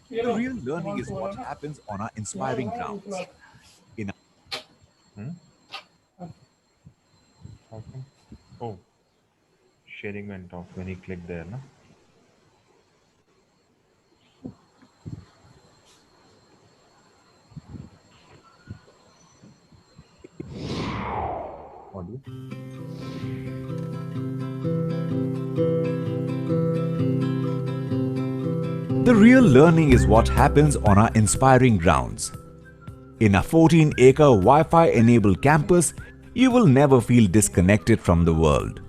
The real learning is what happens on our inspiring grounds. In Hmm? Okay. Oh, sharing went off when he clicked there, no? Audio. The real learning is what happens on our inspiring grounds. In a 14-acre Wi-Fi enabled campus, you will never feel disconnected from the world.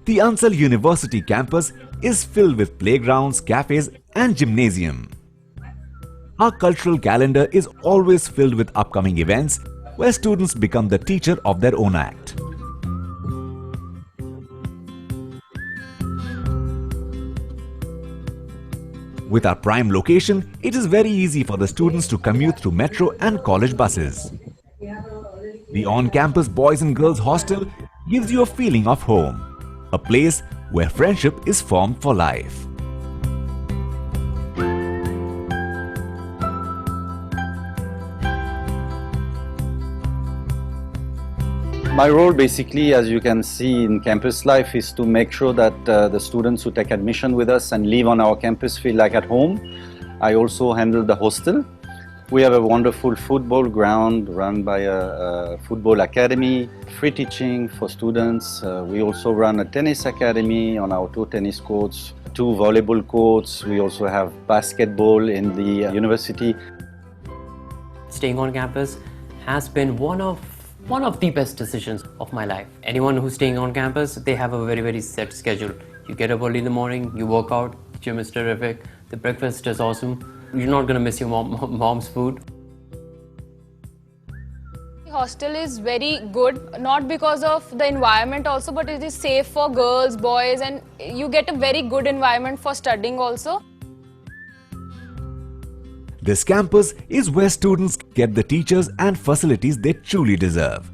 The Ansal University campus is filled with playgrounds, cafes and gymnasium. Our cultural calendar is always filled with upcoming events where students become the teacher of their own act. With our prime location, it is very easy for the students to commute through metro and college buses. The on-campus boys and girls hostel gives you a feeling of home, a place where friendship is formed for life. My role basically, as you can see in campus life, is to make sure that the students who take admission with us and live on our campus feel like at home. I also handle the hostel. We have a wonderful football ground run by a football academy, free teaching for students. We also run a tennis academy on our 2 tennis courts, 2 volleyball courts. We also have basketball in the university. Staying on campus has been one of the best decisions of my life. Anyone who's staying on campus, they have a very set schedule. You get up early in the morning, you work out, gym is terrific, the breakfast is awesome. You're not gonna miss your mom's food. The hostel is very good, not because of the environment also, but it is safe for girls, boys, and you get a very good environment for studying also. This campus is where students get the teachers and facilities they truly deserve.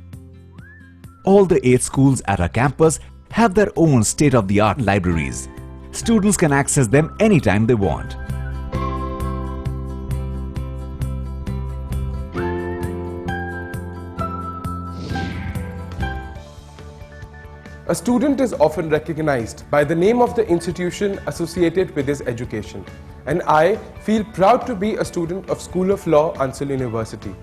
All the 8 schools at our campus have their own state-of-the-art libraries. Students can access them anytime they want. A student is often recognized by the name of the institution associated with his education, and I feel proud to be a student of School of Law, Ansal University.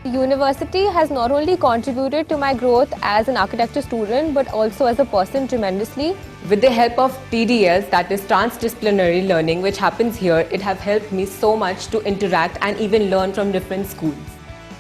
The university has not only contributed to my growth as an architecture student but also as a person tremendously. With the help of TDLs, that is transdisciplinary learning, which happens here, it have helped me so much to interact and even learn from different schools.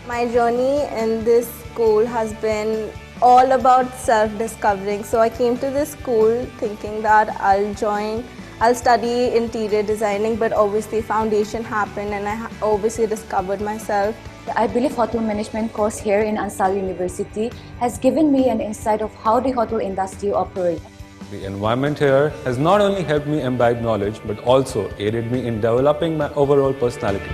My journey in this school has been all about self-discovering. So I came to this school thinking that I'll study interior designing, but obviously foundation happened and I obviously discovered myself. I believe hotel management course here in Ansal University has given me an insight of how the hotel industry operates. The environment here has not only helped me imbibe knowledge but also aided me in developing my overall personality.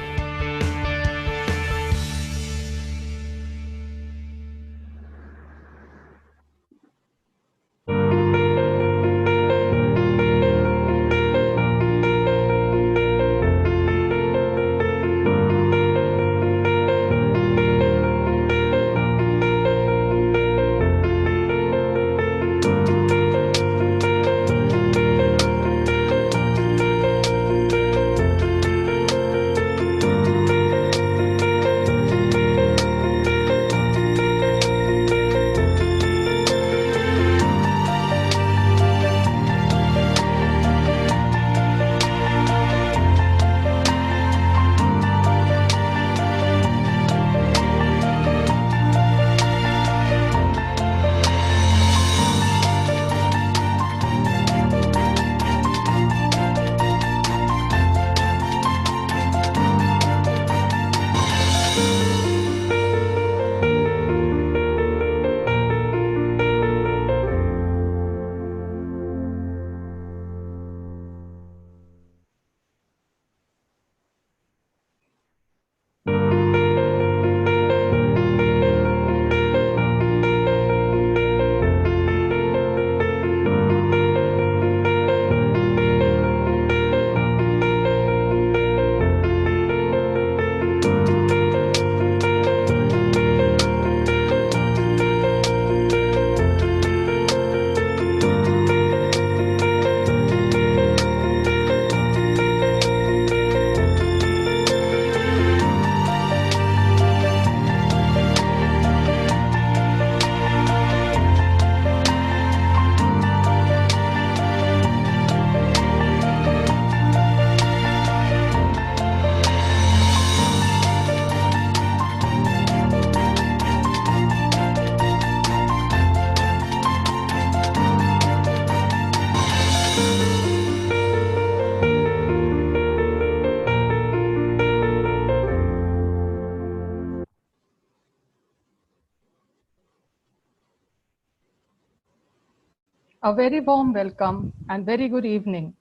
A very warm welcome and very good evening.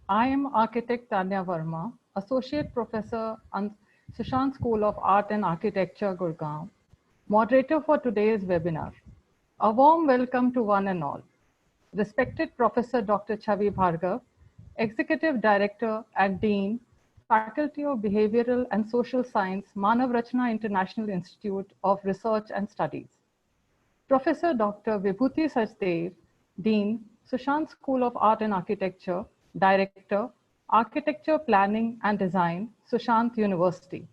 I am architect Tanya Verma, Associate Professor on Sushant School of Art and Architecture, Gurgaon, moderator for today's webinar. A warm welcome to one and all. Respected Professor Dr. Chavi Bhargav, Executive Director and Dean, Faculty of Behavioral and Social Science, Manav Rachna International Institute of Research and Studies. Professor Dr. Vibhuti Sachdev, Dean, Sushant School of Art and Architecture, Director, Architecture Planning and Design, Sushant University.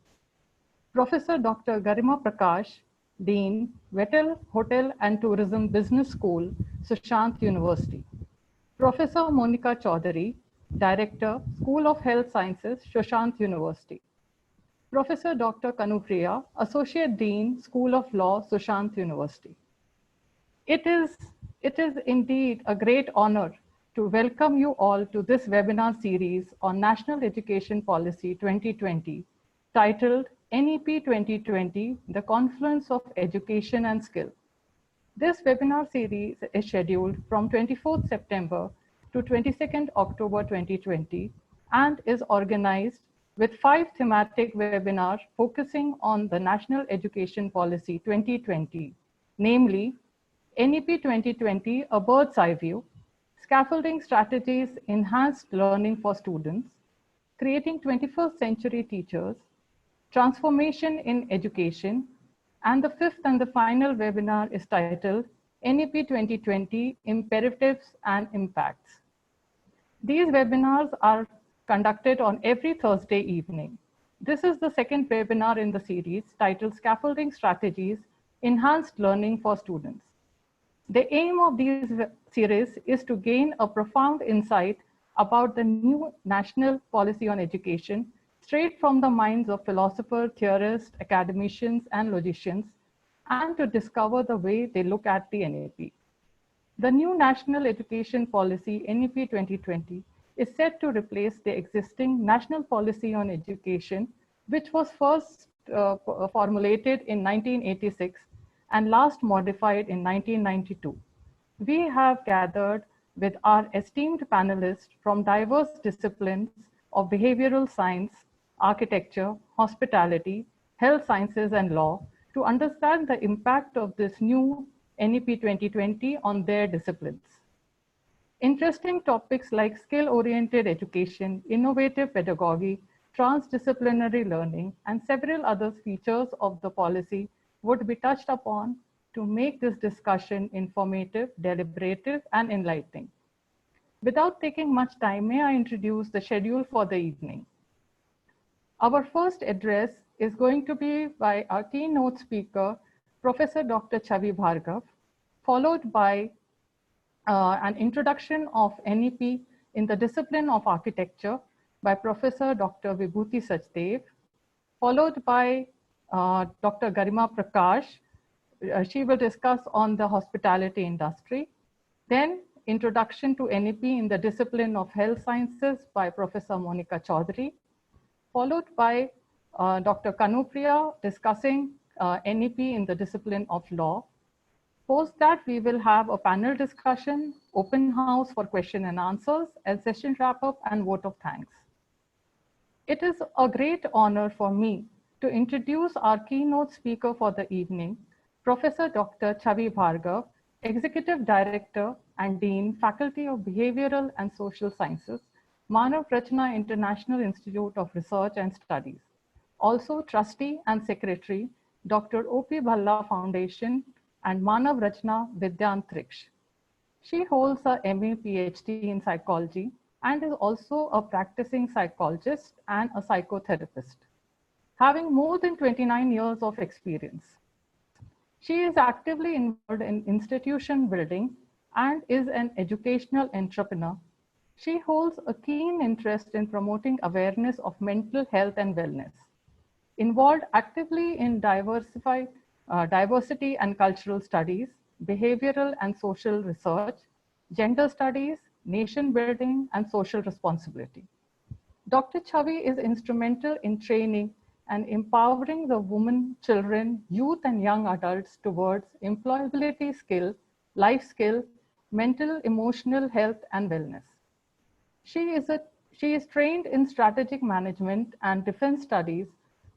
Professor Dr. Garima Prakash, Dean, Vettel Hotel and Tourism Business School, Sushant University. Professor Monica Chaudhary, Director, School of Health Sciences, Sushant University. Professor Dr. Kanupriya, Associate Dean, School of Law, Sushant University. It is indeed a great honor to welcome you all to this webinar series on National Education Policy 2020, titled NEP 2020, The Confluence of Education and Skill. This webinar series is scheduled from 24th September to 22nd October 2020 and is organized with 5 thematic webinars focusing on the National Education Policy 2020, namely NEP 2020, A Bird's Eye View, Scaffolding Strategies, Enhanced Learning for Students, Creating 21st Century Teachers, Transformation in Education, and the 5th and the final webinar is titled NEP 2020, Imperatives and Impacts. These webinars are conducted on every Thursday evening. This is the second webinar in the series titled Scaffolding Strategies, Enhanced Learning for Students. The aim of these series is to gain a profound insight about the new national policy on education straight from the minds of philosophers, theorists, academicians, and logicians, and to discover the way they look at the NEP. The new National Education Policy, NEP 2020, is set to replace the existing National Policy on Education, which was first formulated in 1986 and last modified in 1992. We have gathered with our esteemed panelists from diverse disciplines of behavioral science, architecture, hospitality, health sciences, and law to understand the impact of this new NEP 2020 on their disciplines. Interesting topics like skill-oriented education, innovative pedagogy, transdisciplinary learning, and several other features of the policy would be touched upon to make this discussion informative, deliberative, and enlightening. Without taking much time, may I introduce the schedule for the evening. Our first address is going to be by our keynote speaker, Professor Dr. Chavi Bhargav, followed by an introduction of NEP in the discipline of architecture by Professor Dr. Vibhuti Sachdev, followed by Dr. Garima Prakash. She will discuss on the hospitality industry. Then introduction to NEP in the discipline of health sciences by Professor Monica Chaudhary, followed by Dr. Kanupriya discussing NEP in the discipline of law. Post that, we will have a panel discussion, open house for question and answers, and session wrap up and vote of thanks. It is a great honor for me to introduce our keynote speaker for the evening, Professor Dr. Chavi Bhargav, Executive Director and Dean, Faculty of Behavioral and Social Sciences, Manav Rachna International Institute of Research and Studies. Also Trustee and Secretary, Dr. O.P. Bhalla Foundation and Manav Rachna Vidyantriksh. She holds a MA PhD in psychology and is also a practicing psychologist and a psychotherapist, having more than 29 years of experience. She is actively involved in institution building and is an educational entrepreneur. She holds a keen interest in promoting awareness of mental health and wellness, involved actively in diversity and cultural studies, behavioral and social research, gender studies, nation building, and social responsibility. Dr. Chavi is instrumental in training and empowering the women, children, youth, and young adults towards employability skill, life skill, mental, emotional health and wellness. She is trained in strategic management and defense studies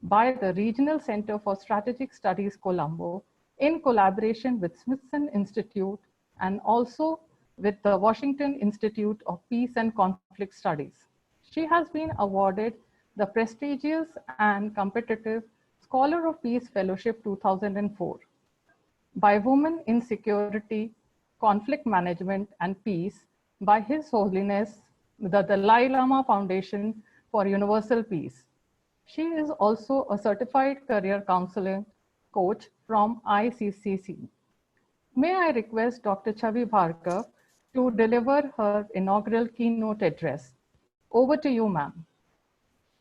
by the Regional Center for Strategic Studies, Colombo, in collaboration with Smithson Institute and also with the Washington Institute of Peace and Conflict Studies. She has been awarded the prestigious and competitive Scholar of Peace Fellowship 2004 by Women in Security, Conflict Management and Peace by His Holiness the Dalai Lama Foundation for Universal Peace. She is also a certified career counseling coach from ICCC. May I request Dr. Chavi Bhargav to deliver her inaugural keynote address. Over to you, ma'am.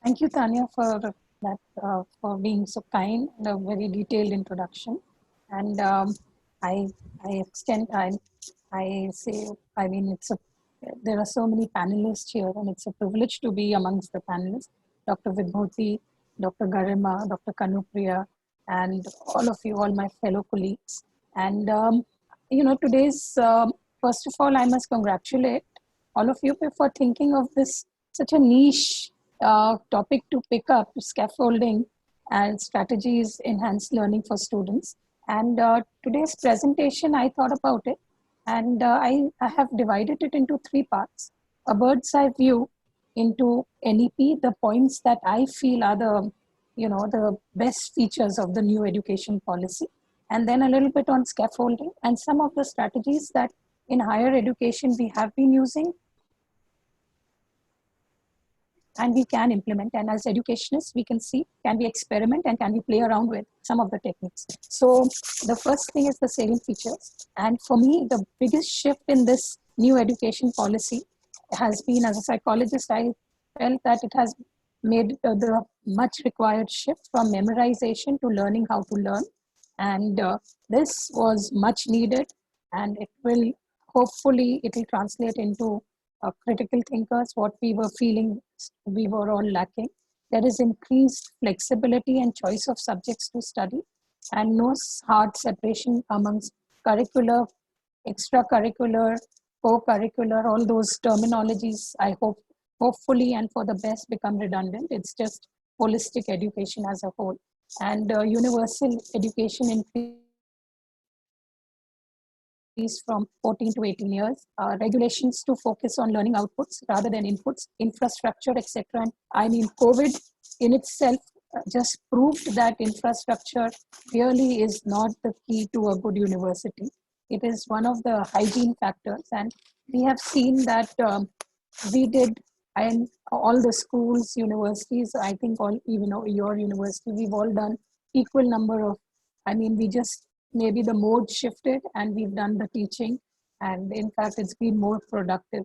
Thank you, Tanya, for that, for being so kind and a very detailed introduction. And I extend, I say, I mean, there are so many panelists here, and it's a privilege to be amongst the panelists. Dr. Vibhuti, Dr. Garima, Dr. Kanupriya, and all of you, all my fellow colleagues. And, you know, today's, first of all, I must congratulate all of you for thinking of this such a niche topic to pick up, scaffolding and strategies enhanced learning for students. And today's presentation, I thought about it, and I have divided it into 3 parts. A bird's eye view into NEP, the points that I feel are the, you know, the best features of the new education policy. And then a little bit on scaffolding and some of the strategies that in higher education we have been using and we can implement. And as educationists, we can see, can we experiment and can we play around with some of the techniques. So the first thing is the salient features. And for me, the biggest shift in this new education policy has been, as a psychologist, I felt that it has made the much required shift from memorization to learning how to learn. And this was much needed, and it will, hopefully, it will translate into critical thinkers, what we were feeling we were all lacking. There is increased flexibility and choice of subjects to study, and no hard separation amongst curricular, extracurricular, co-curricular, all those terminologies, I hope, hopefully and for the best, become redundant. It's just holistic education as a whole. And universal education increase from 14 to 18 years, regulations to focus on learning outputs rather than inputs, infrastructure, etc. And I mean, COVID in itself just proved that infrastructure really is not the key to a good university. It is one of the hygiene factors. And we have seen that we did, and all the schools, universities, I think all, even your university, we've all done equal number of, I mean, we just, maybe the mode shifted and we've done the teaching, and in fact it's been more productive,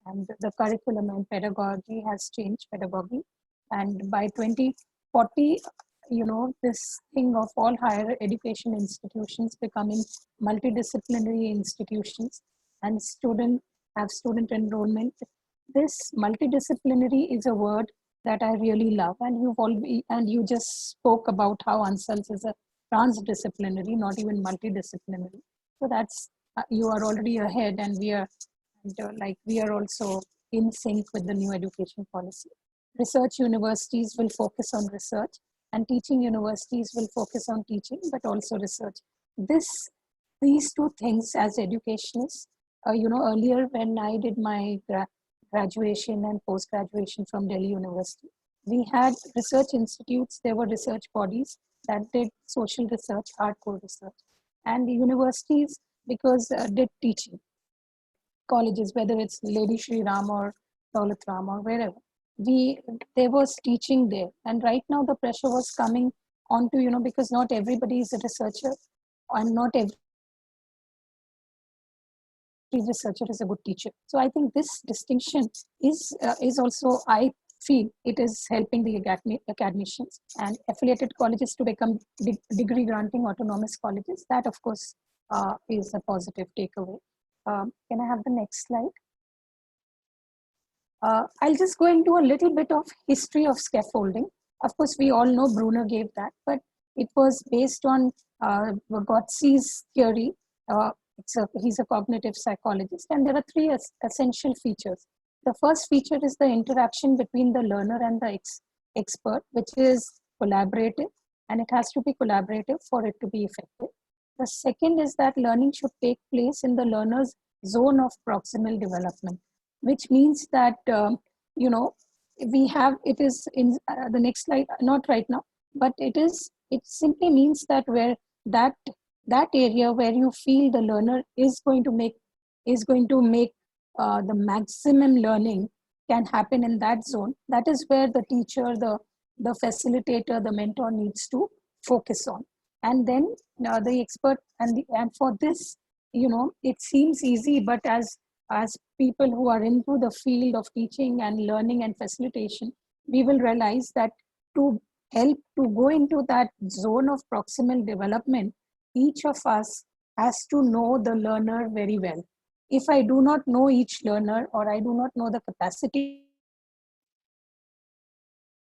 and the curriculum and pedagogy has changed, pedagogy. And by 2040, you know, this thing of all higher education institutions becoming multidisciplinary institutions and student enrollment. This multidisciplinary is a word that I really love, and you just spoke about how Ansals is a transdisciplinary, not even multidisciplinary. So that's, you are already ahead, and we are also in sync with the new education policy. Research universities will focus on research, and teaching universities will focus on teaching, but also research. These two things as educationists, you know, earlier when I did my graduation and post-graduation from Delhi University, we had research institutes, there were research bodies that did social research, hardcore research. And the universities, because did teaching. Colleges, whether it's Lady Shri Ram or Daulat Ram or wherever, there was teaching there. And right now the pressure was coming onto, you know, because not everybody is a researcher, and not every researcher is a good teacher. So I think this distinction is also, I feel it is helping the academicians and affiliated colleges to become degree granting autonomous colleges. That of course is a positive takeaway. Can I have the next slide? I'll just go into a little bit of history of scaffolding. Of course, we all know Bruner gave that, but it was based on Vygotski's theory He's a cognitive psychologist, and there are three essential features. The first feature is the interaction between the learner and the expert, which is collaborative, and it has to be collaborative for it to be effective. The second is that learning should take place in the learner's zone of proximal development, which means that, we have, it is in the next slide, not right now, but it simply means that where that area where you feel the learner is going to make the maximum learning can happen in that zone. That is where the teacher, the facilitator, the mentor needs to focus on. And then the expert, and for this, it seems easy, but as people who are into the field of teaching and learning and facilitation, we will realize that to help to go into that zone of proximal development, each of us has to know the learner very well. If I do not know each learner, or I do not know the capacity,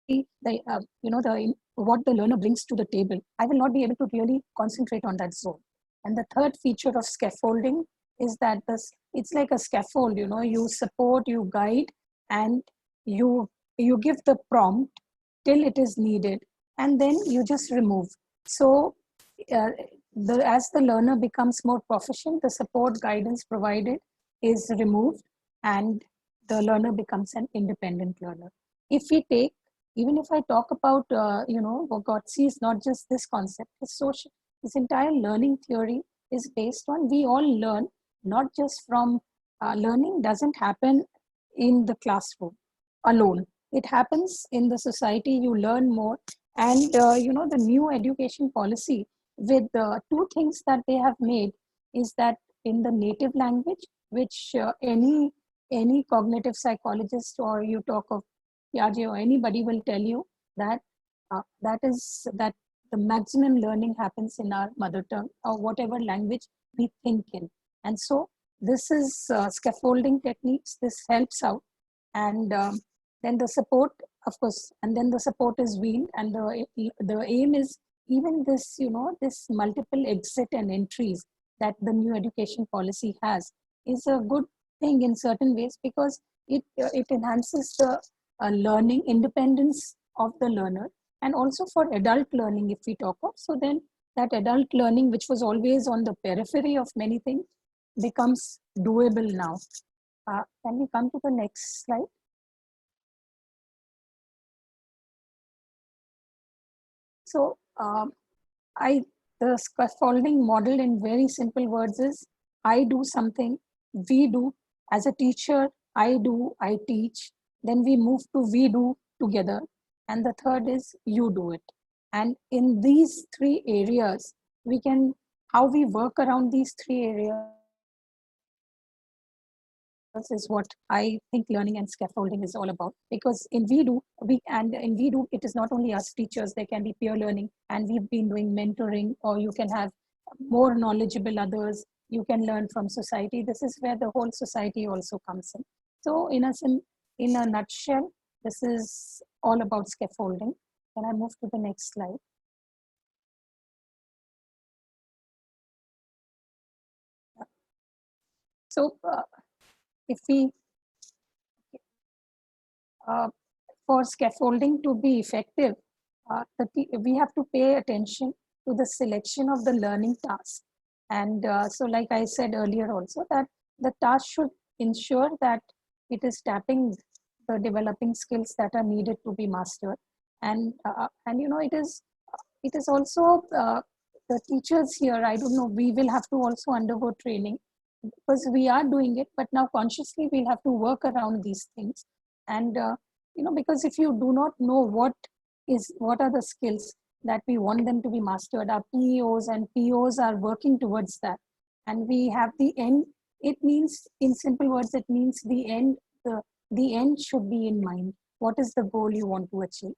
what the learner brings to the table, I will not be able to really concentrate on that zone. And the third feature of scaffolding is that it's like a scaffold. You support, you guide, and you give the prompt till it is needed, and then you just remove. So as the learner becomes more proficient, the support guidance provided is removed, and the learner becomes an independent learner. Even if I talk about, Vygotsky is not just this concept, this entire learning theory is based on, we all learn, not just from, learning doesn't happen in the classroom alone. It happens in the society, you learn more. And, the new education policy, with the two things that they have made, is that in the native language, which any cognitive psychologist, or you talk of Piaget or anybody, will tell you that that the maximum learning happens in our mother tongue, or whatever language we think in. And so this is scaffolding techniques. This helps out. And then the support, of course, and then the support is weaned, and the aim is even this, this multiple exit and entries that the new education policy has is a good thing in certain ways, because it enhances the learning independence of the learner, and also for adult learning, if we talk of. So then that adult learning, which was always on the periphery of many things, becomes doable now. Can we come to the next slide? So the scaffolding model in very simple words is, I do something, we do. As a teacher, I do, I teach. Then we move to we do together. And the third is you do it. And in these three areas, how we work around these three areas is what I think learning and scaffolding is all about. Because in WeDo, it is not only us teachers, there can be peer learning, and we've been doing mentoring, or you can have more knowledgeable others, you can learn from society. This is where the whole society also comes in. So in a nutshell, this is all about scaffolding. Can I move to the next slide? So if we, for scaffolding to be effective, we have to pay attention to the selection of the learning task. And so like I said earlier also, that the task should ensure that it is tapping the developing skills that are needed to be mastered. And it is also the teachers here, I don't know, we will have to also undergo training, because we are doing it, but now consciously we'll have to work around these things. And because if you do not know what are the skills that we want them to be mastered, our PEOs and POs are working towards that. And we have the end. It means, in simple words, it means the end. The end should be in mind. What is the goal you want to achieve?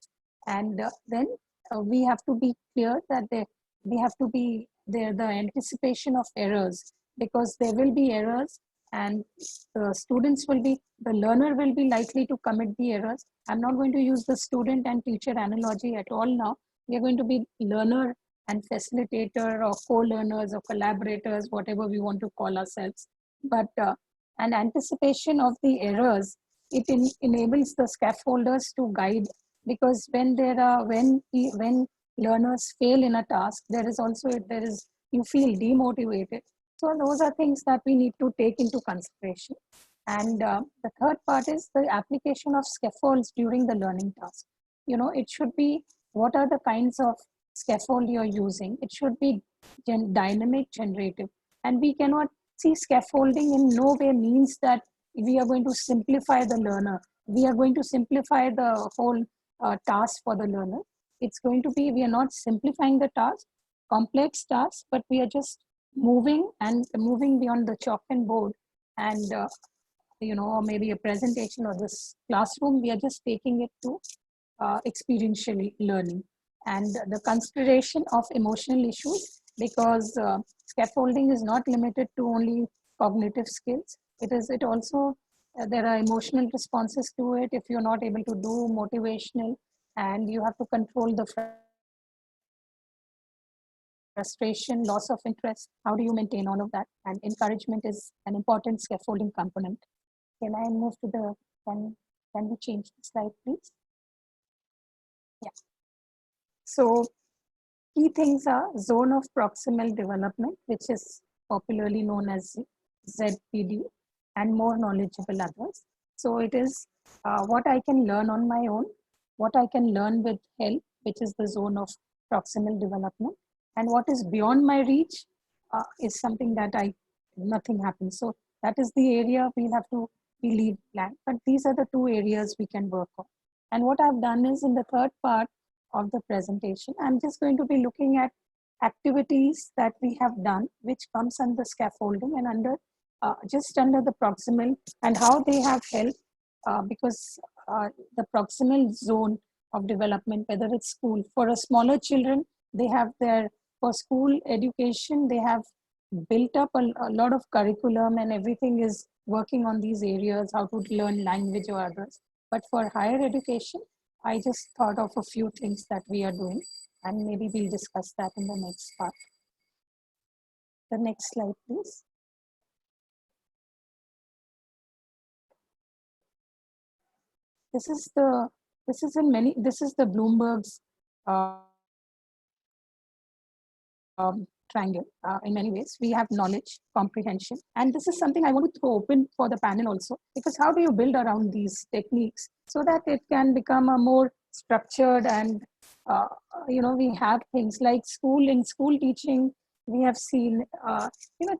And then we have to be clear that we have to be there, the anticipation of errors, because there will be errors, and the learner will be likely to commit the errors. I'm not going to use the student and teacher analogy at all now. We are going to be learner and facilitator or co-learners or collaborators, whatever we want to call ourselves. But an anticipation of the errors, it enables the scaffolders to guide, because when when learners fail in a task, you feel demotivated. So those are things that we need to take into consideration. And the third part is the application of scaffolds during the learning task. It should be, what are the kinds of scaffold you're using? It should be dynamic, generative. And we cannot see scaffolding in no way means that we are going to simplify the learner. We are going to simplify the whole task for the learner. It's going to be, we are not simplifying the task, complex task, but we are just moving beyond the chalk and board and or maybe a presentation or this classroom. We are just taking it to experiential learning, and the consideration of emotional issues, because scaffolding is not limited to only cognitive skills. It also there are emotional responses to it. If you're not able to do motivational, and you have to control the frustration, loss of interest, how do you maintain all of that? And encouragement is an important scaffolding component. Can I move to the, can we change the slide, please? Yeah. So key things are zone of proximal development, which is popularly known as ZPD, and more knowledgeable others. So it is what I can learn on my own, what I can learn with help, which is the zone of proximal development, and what is beyond my reach is something that nothing happens. So that is the area we'll have to leave blank. But these are the two areas we can work on. And what I've done is, in the third part of the presentation, I'm just going to be looking at activities that we have done, which comes under scaffolding and under just under the proximal, and how they have helped, because the proximal zone of development, whether it's school, for a smaller children, they have for school education, they have built up a lot of curriculum, and everything is working on these areas, how to learn language or others. But for higher education, I just thought of a few things that we are doing, and maybe we'll discuss that in the next part. The next slide, please. This is the Bloomberg's triangle. In many ways, we have knowledge, comprehension, and this is something I want to throw open for the panel also, because how do you build around these techniques so that it can become a more structured, and we have things like in school teaching, we have seen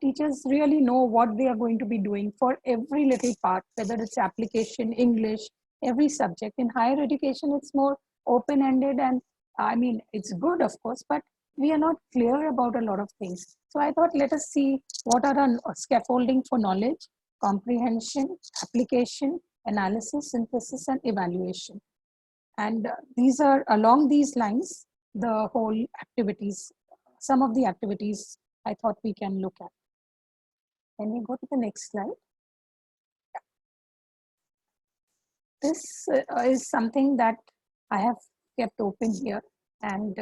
teachers really know what they are going to be doing for every little part, whether it's application, English, every subject. In higher education, it's more open-ended, and I mean, it's good, of course, but we are not clear about a lot of things. So I thought, let us see what are our scaffolding for knowledge, comprehension, application, analysis, synthesis, and evaluation. And these are, along these lines, the whole activities, some of the activities I thought we can look at. Can we go to the next slide? This is something that I have kept open here, and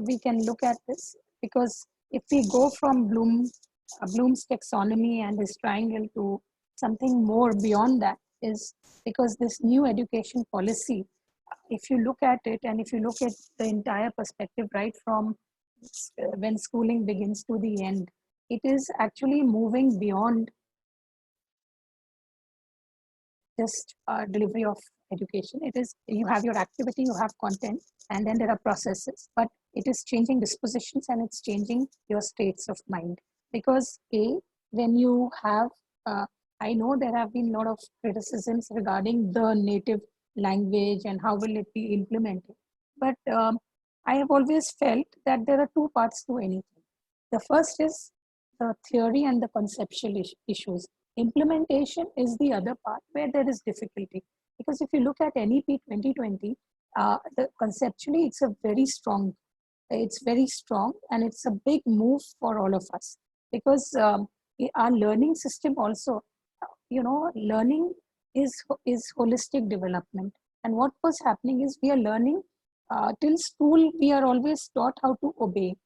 we can look at this, because if we go from Bloom's taxonomy and his triangle to something more beyond that, is because this new education policy, if you look at it, and if you look at the entire perspective right from when schooling begins to the end, it is actually moving beyond just delivery of education. It is, you have your activity, you have content, and then there are processes, but it is changing dispositions, and it's changing your states of mind. Because when you have, I know there have been a lot of criticisms regarding the native language and how will it be implemented. But I have always felt that there are two parts to anything. The first is the theory and the conceptual issues. Implementation is the other part where there is difficulty. Because if you look at NEP 2020, conceptually it's very strong, and it's a big move for all of us. Because our learning system also, learning is holistic development. And what was happening is we are learning till school, we are always taught how to obey.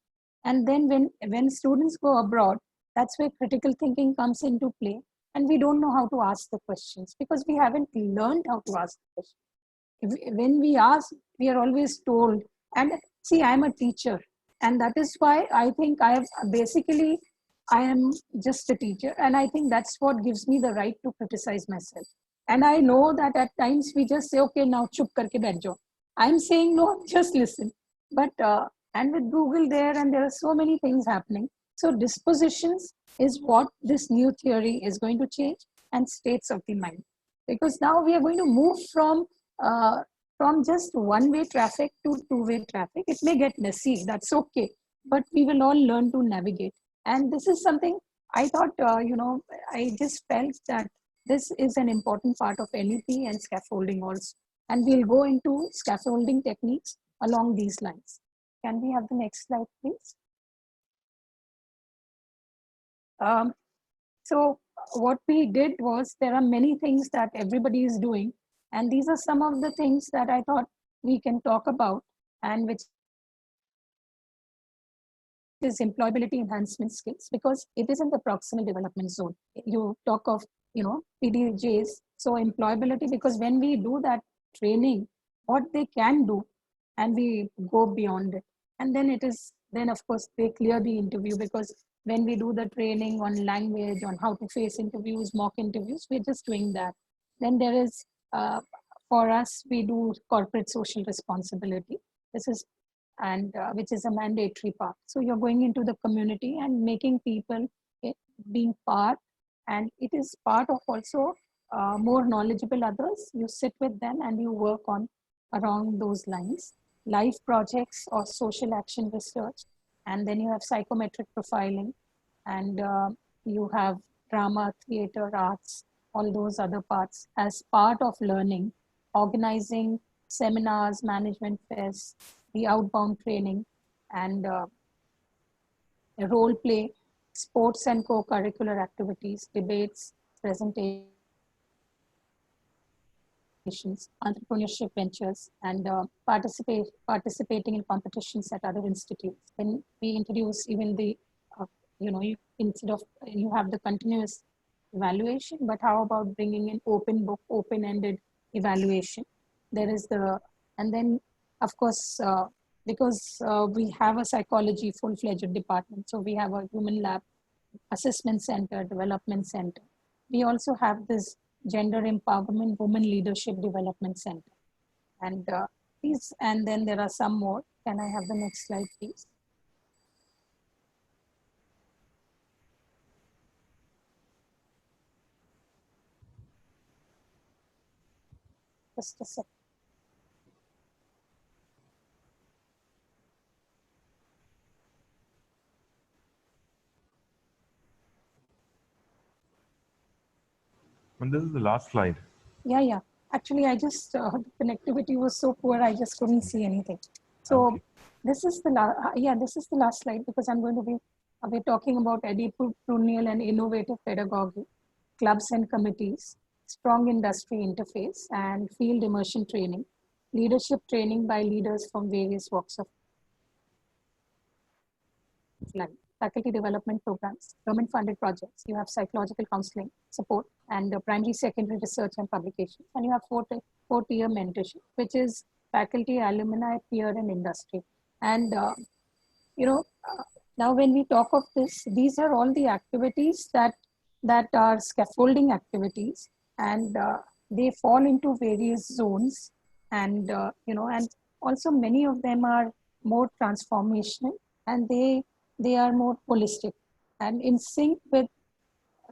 And then when students go abroad, that's where critical thinking comes into play. And we don't know how to ask the questions because we haven't learned how to ask the questions. When we ask, we are always told. And see, I'm a teacher, and that is why I think I have basically, I am just a teacher, and I think that's what gives me the right to criticize myself. And I know that at times we just say, okay, now chup karke baith jao. I'm saying no, just listen. But and with Google there, and there are so many things happening. So dispositions is what this new theory is going to change, and states of the mind. Because now we are going to move from just one-way traffic to two-way traffic. It may get messy, that's okay, but we will all learn to navigate. And this is something I thought, I just felt that this is an important part of NEP and scaffolding also. And we'll go into scaffolding techniques along these lines. Can we have the next slide, please? So what we did was, there are many things that everybody is doing, and these are some of the things that I thought we can talk about, and which is employability enhancement skills, because it is in the proximal development zone. You talk of, PDJs, so employability, because when we do that training, what they can do, and we go beyond it. And then then of course they clear the interview, because when we do the training on language, on how to face interviews, mock interviews, we're just doing that. Then there is, for us, we do corporate social responsibility. This is, and which is a mandatory part. So you're going into the community and making people being part, and it is part of also more knowledgeable others. You sit with them and you work on around those lines. Life projects or social action research, and then you have psychometric profiling, and you have drama, theater, arts, all those other parts as part of learning, organizing seminars, management fairs, the outbound training, and role play, sports and co-curricular activities, debates, presentations, entrepreneurship ventures, and participating in competitions at other institutes. Then we introduce even the, instead of, you have the continuous evaluation, but how about bringing in open book, open-ended evaluation? There is and then of course, because we have a psychology full-fledged department, so we have a human lab, assessment center, development center. We also have this gender empowerment, women leadership development center. And and then there are some more. Can I have the next slide, please? Just a second. And this is the last slide. Yeah. Actually, I just, the connectivity was so poor, I just couldn't see anything. So okay. This is the last slide, because I'm going to be, we're talking about entrepreneurial and innovative pedagogy, clubs and committees, strong industry interface, and field immersion training, leadership training by leaders from various walks of life, faculty development programs, government-funded projects. You have psychological counseling support, and primary, secondary research and publication. And you have four-tier mentorship, which is faculty, alumni, peer, and industry. And now when we talk of this, these are all the activities that are scaffolding activities, and they fall into various zones, and and also many of them are more transformational, and they are more holistic and in sync with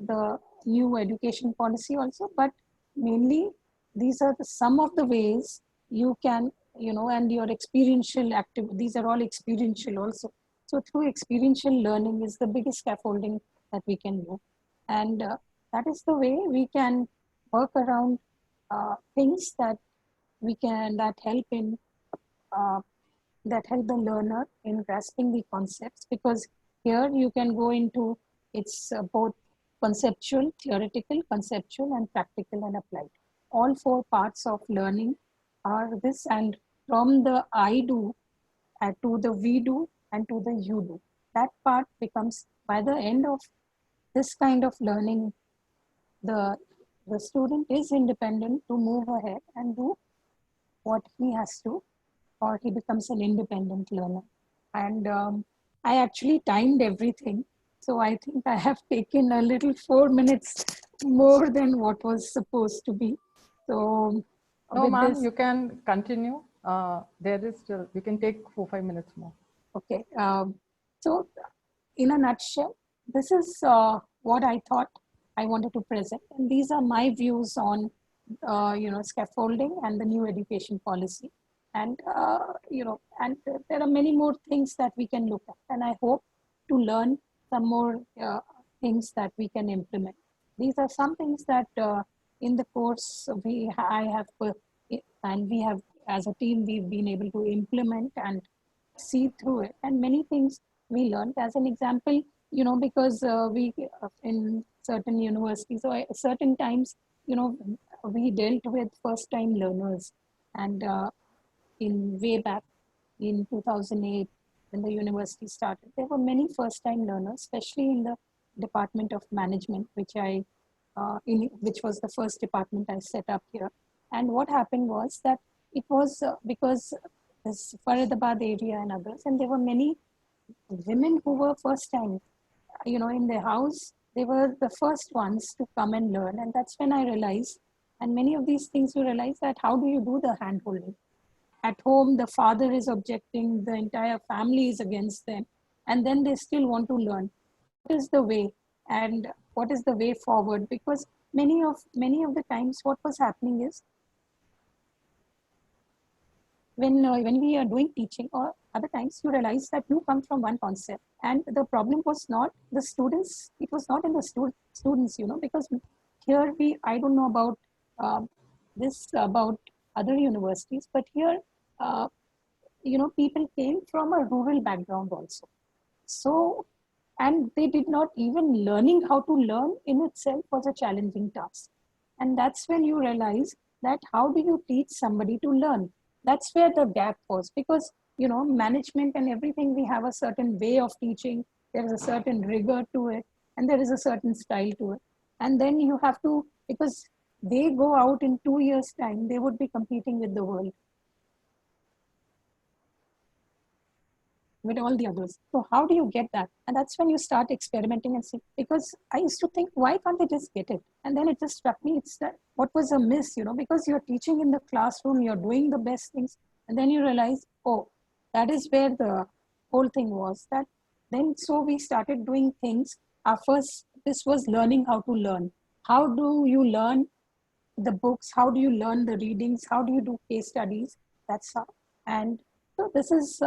the new education policy also. But mainly these are some of the ways you can, and your experiential activity, these are all experiential also. So through experiential learning is the biggest scaffolding that we can do. And that is the way we can work around things that help in that help the learner in grasping the concepts, because here you can go into, it's both conceptual, theoretical, conceptual, and practical and applied. All four parts of learning are this, and from the I do to the we do and to the you do. That part becomes, by the end of this kind of learning, the student is independent to move ahead and do what he has to, or he becomes an independent learner. And I actually timed everything. So I think I have taken a little 4 minutes more than what was supposed to be. So no, ma'am, you can continue. There is still, you can take 4-5 minutes more. Okay. So in a nutshell, this is what I thought I wanted to present. And these are my views on, scaffolding and the new education policy. And, and there are many more things that we can look at. And I hope to learn some more things that we can implement. These are some things that in the course I have, and we have, as a team, we've been able to implement and see through it. And many things we learned. As an example, because we in certain universities or certain times, we dealt with first-time learners. And in way back in 2008, when the university started, there were many first-time learners, especially in the Department of Management, which was the first department I set up here. And what happened was that it was because this Faridabad area and others, and there were many women who were first time, in their house, they were the first ones to come and learn. And that's when I realized, and many of these things you realize that how do you do the hand holding? At home, the father is objecting, the entire family is against them, and then they still want to learn. What is the way, and what is the way forward? Because many of the times what was happening is, when we are doing teaching, or other times you realize that you come from one concept, and the problem was not the students, it was not in the students, because here I don't know about this about other universities, but here, people came from a rural background also. So, and they did not even learning how to learn in itself was a challenging task. And that's when you realize that how do you teach somebody to learn? That's where the gap was, because, management and everything, we have a certain way of teaching. There is a certain rigor to it, and there is a certain style to it. And then you have to, because they go out in 2 years' time, they would be competing with the world, with all the others. So how do you get that? And that's when you start experimenting and see, because I used to think, why can't they just get it? And then it just struck me, it's that what was a miss, because you're teaching in the classroom, you're doing the best things. And then you realize, oh, that is where the whole thing was. That then, so we started doing things. This was learning how to learn. How do you learn the books? How do you learn the readings? How do you do case studies? That's how. And so this is,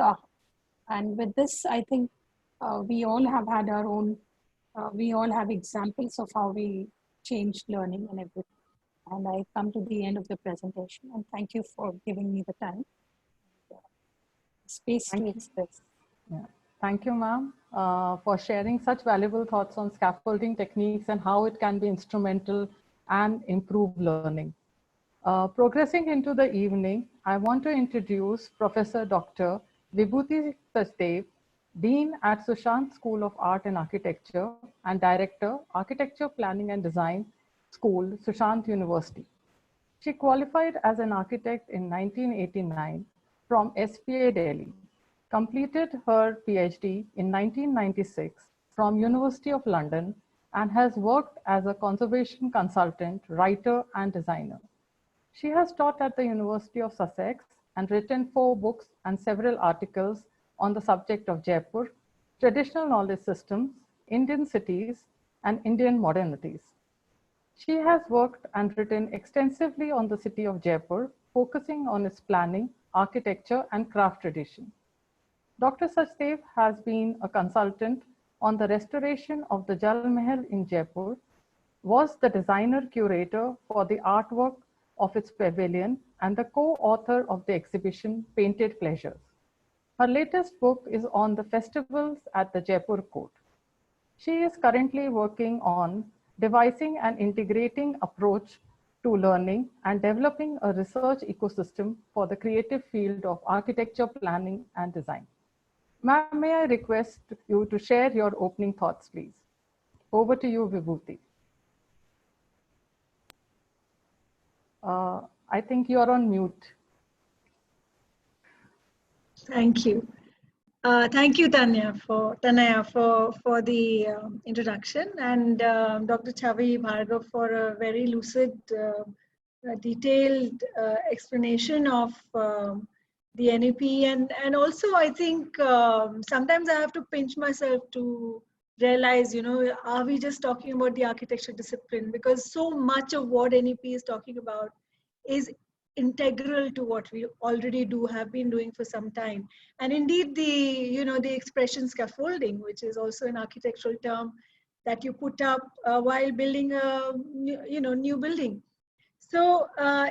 and with this, I think we all have had our own, we all have examples of how we changed learning and everything. And I come to the end of the presentation, and thank you for giving me the time, space to express. Yeah. Thank you, ma'am, for sharing such valuable thoughts on scaffolding techniques and how it can be instrumental and improve learning. Progressing into the evening, I want to introduce Professor Dr. Vibhuti Sachdev, Dean at Sushant School of Art and Architecture and Director, Architecture Planning and Design School, Sushant University. She qualified as an architect in 1989 from SPA Delhi, completed her PhD in 1996 from University of London, and has worked as a conservation consultant, writer, and designer. She has taught at the University of Sussex and written 4 books and several articles on the subject of Jaipur, traditional knowledge systems, Indian cities, and Indian modernities. She has worked and written extensively on the city of Jaipur, focusing on its planning, architecture, and craft tradition. Dr. Sachdev has been a consultant on the restoration of the Jal Mahal in Jaipur, was the designer curator for the artwork of its pavilion, and the co-author of the exhibition Painted Pleasures. Her latest book is on the festivals at the Jaipur Court. She is currently working on devising an integrating approach to learning and developing a research ecosystem for the creative field of architecture, planning, and design. Ma'am, may I request you to share your opening thoughts, please? Over to you, Vibhuti. I think you're on mute. Thank you. Thank you, Tanaya, for the introduction, and Dr. Chavi Bhargav for a very lucid, detailed explanation of the NEP, and also I think sometimes I have to pinch myself to realize, are we just talking about the architecture discipline? Because so much of what NEP is talking about is integral to what we already have been doing for some time. And indeed the expression scaffolding, which is also an architectural term that you put up while building a new building. So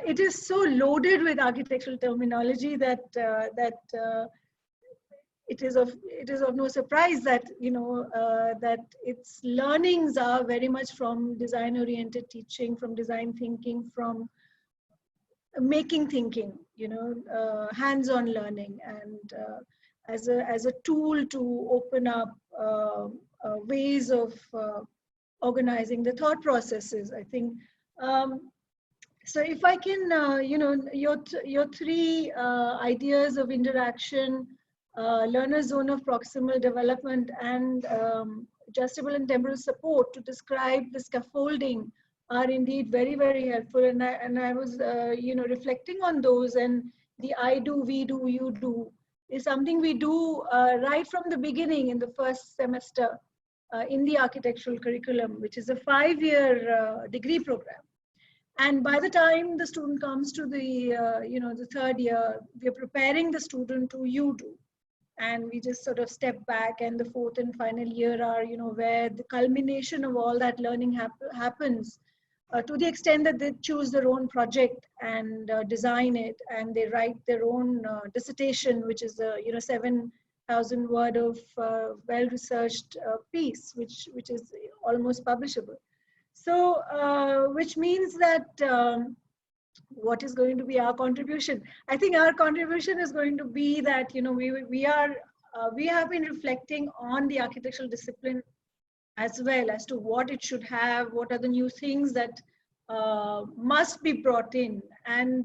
it is so loaded with architectural terminology that it is of no surprise that that its learnings are very much from design oriented teaching, from design thinking, from making thinking, hands-on learning, and as a tool to open up ways of organizing the thought processes, I think. So if I can, your three ideas of interaction, learner zone of proximal development, and adjustable and temporal support to describe the scaffolding are indeed very, very helpful. And I was, reflecting on those, and the I do, we do, you do is something we do right from the beginning in the first semester in the architectural curriculum, which is a 5-year degree program. And by the time the student comes to the, the third year, we're preparing the student to you do. And we just sort of step back, and the fourth and final year are, where the culmination of all that learning happens. To the extent that they choose their own project and design it, and they write their own dissertation, which is a 7,000 word of well-researched piece, which is almost publishable. So, which means that what is going to be our contribution? I think our contribution is going to be that we have been reflecting on the architectural discipline as well as to what it should have, what are the new things that must be brought in. And,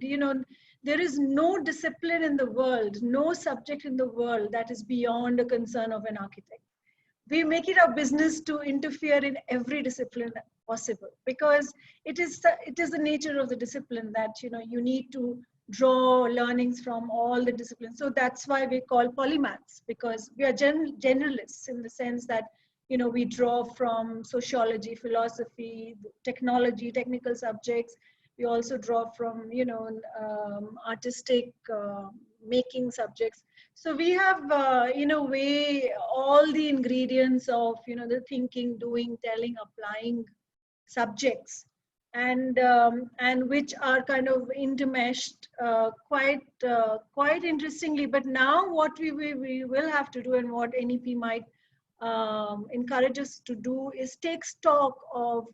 there is no discipline in the world, no subject in the world that is beyond a concern of an architect. We make it our business to interfere in every discipline possible, because it is the nature of the discipline that, you need to draw learnings from all the disciplines. So that's why we call polymaths, because we are generalists in the sense that we draw from sociology, philosophy, technology, technical subjects. We also draw from, artistic making subjects. So we have, in a way, all the ingredients of, the thinking, doing, telling, applying subjects, and which are kind of intermeshed quite interestingly. But now what we will have to do, and what NEP might encourage us to do, is take stock of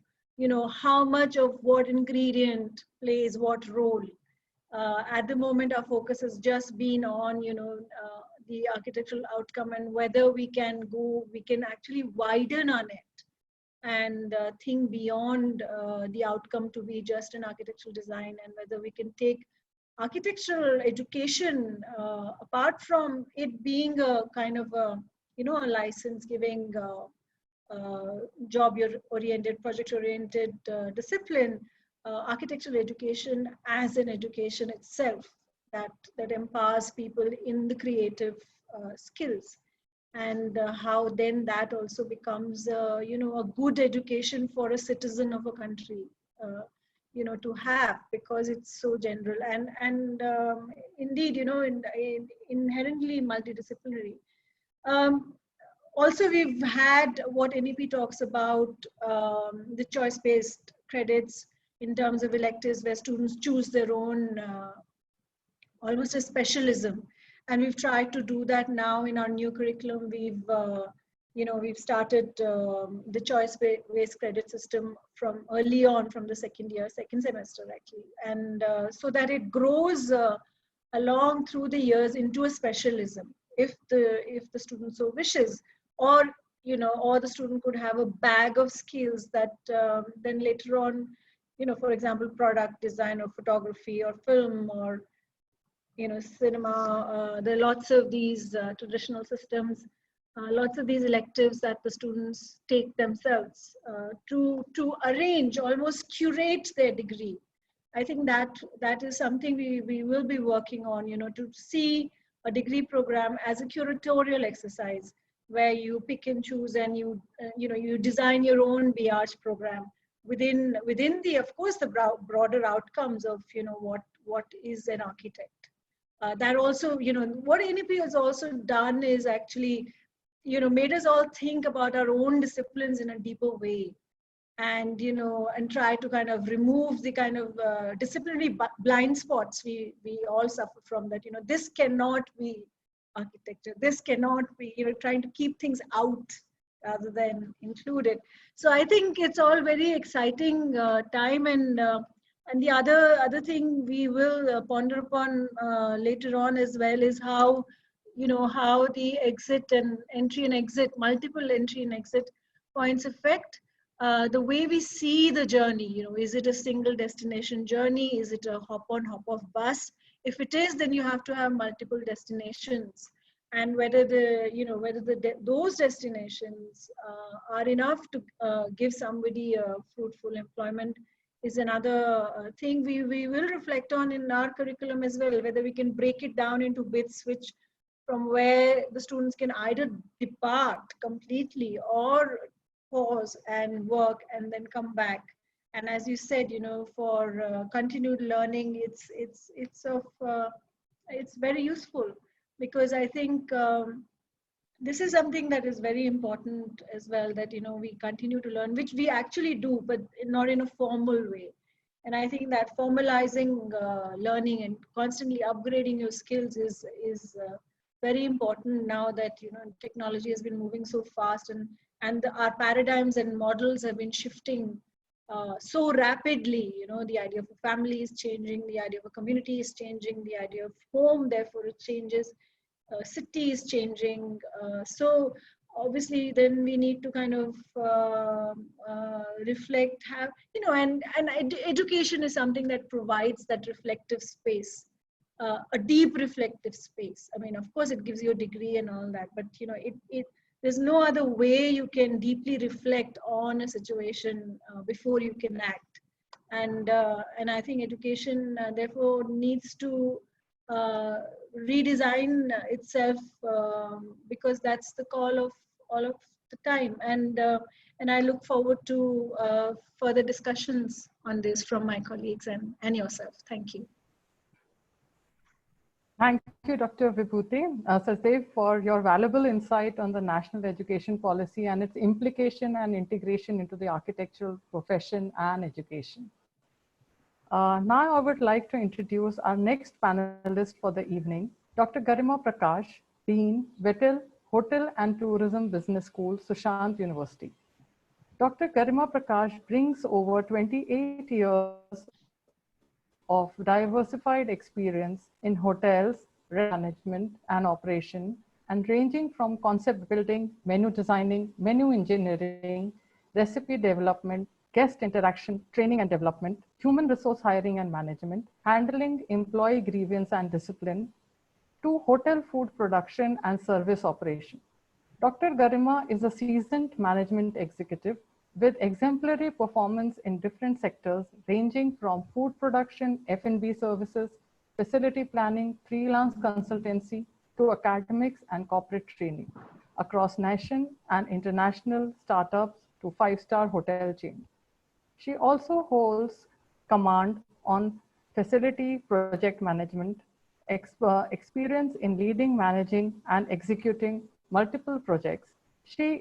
how much of what ingredient plays what role. At the moment, our focus has just been on the architectural outcome, and whether we can actually widen our net and think beyond the outcome to be just an architectural design, and whether we can take architectural education apart from it being a kind of a license giving job-oriented, project-oriented discipline, architectural education as an education itself that empowers people in the creative skills, and how then that also becomes a good education for a citizen of a country to have, because it's so general and indeed inherently multidisciplinary. Also, we've had what NEP talks about, the choice-based credits in terms of electives, where students choose their own, almost a specialism. And we've tried to do that now in our new curriculum. We've we've started the choice-based credit system from early on, from the second semester actually, and so that it grows along through the years into a specialism, if the student so wishes, or or the student could have a bag of skills that then later on, for example, product design or photography or film or cinema. There are lots of these traditional systems, lots of these electives that the students take themselves to arrange, almost curate their degree. I think that is something we will be working on, to see a degree program as a curatorial exercise where you pick and choose and you design your own BArch program within the, of course, the broader outcomes of what is an architect. That also, what NEP has also done is actually, made us all think about our own disciplines in a deeper way, and and try to kind of remove the kind of disciplinary blind spots we all suffer from. That this cannot be architecture, this cannot be, trying to keep things out rather than included. So I think it's all very exciting time, and the other thing we will ponder upon later on as well is how how the exit and entry and exit, multiple entry and exit points affect the way we see the journey. Is it a single destination journey? Is it a hop on hop off bus? If it is, then you have to have multiple destinations, and whether those destinations are enough to give somebody a fruitful employment is another thing we will reflect on in our curriculum as well, whether we can break it down into bits which from where the students can either depart completely or pause and work and then come back. And as you said, for continued learning, it's very useful, because I think this is something that is very important as well, that we continue to learn, which we actually do, but not in a formal way. And I think that formalizing learning and constantly upgrading your skills is very important now that technology has been moving so fast, and our paradigms and models have been shifting so rapidly. The idea of a family is changing, the idea of a community is changing, the idea of home, therefore it changes. City is changing, so obviously then we need to kind of reflect, have and education is something that provides that reflective space, a deep reflective space. I mean, of course it gives you a degree and all that, but there's no other way you can deeply reflect on a situation before you can act. And I think education therefore needs to redesign itself, because that's the call of all of the time. And I look forward to further discussions on this from my colleagues and yourself. Thank you. Thank you, Dr. Vibhuti. Sachdev, for your valuable insight on the national education policy and its implication and integration into the architectural profession and education. Now I would like to introduce our next panelist for the evening, Dr. Garima Prakash, Dean, Vettel Hotel and Tourism Business School, Sushant University. Dr. Garima Prakash brings over 28 years of diversified experience in hotels, management and operation, and ranging from concept building, menu designing, menu engineering, recipe development, guest interaction, training and development, human resource hiring and management, handling employee grievance and discipline, to hotel food production and service operation. Dr. Garima is a seasoned management executive with exemplary performance in different sectors ranging from food production, F&B services, facility planning, freelance consultancy, to academics and corporate training across national and international startups to five-star hotel chains. She also holds command on facility project management, experience in leading, managing, and executing multiple projects. She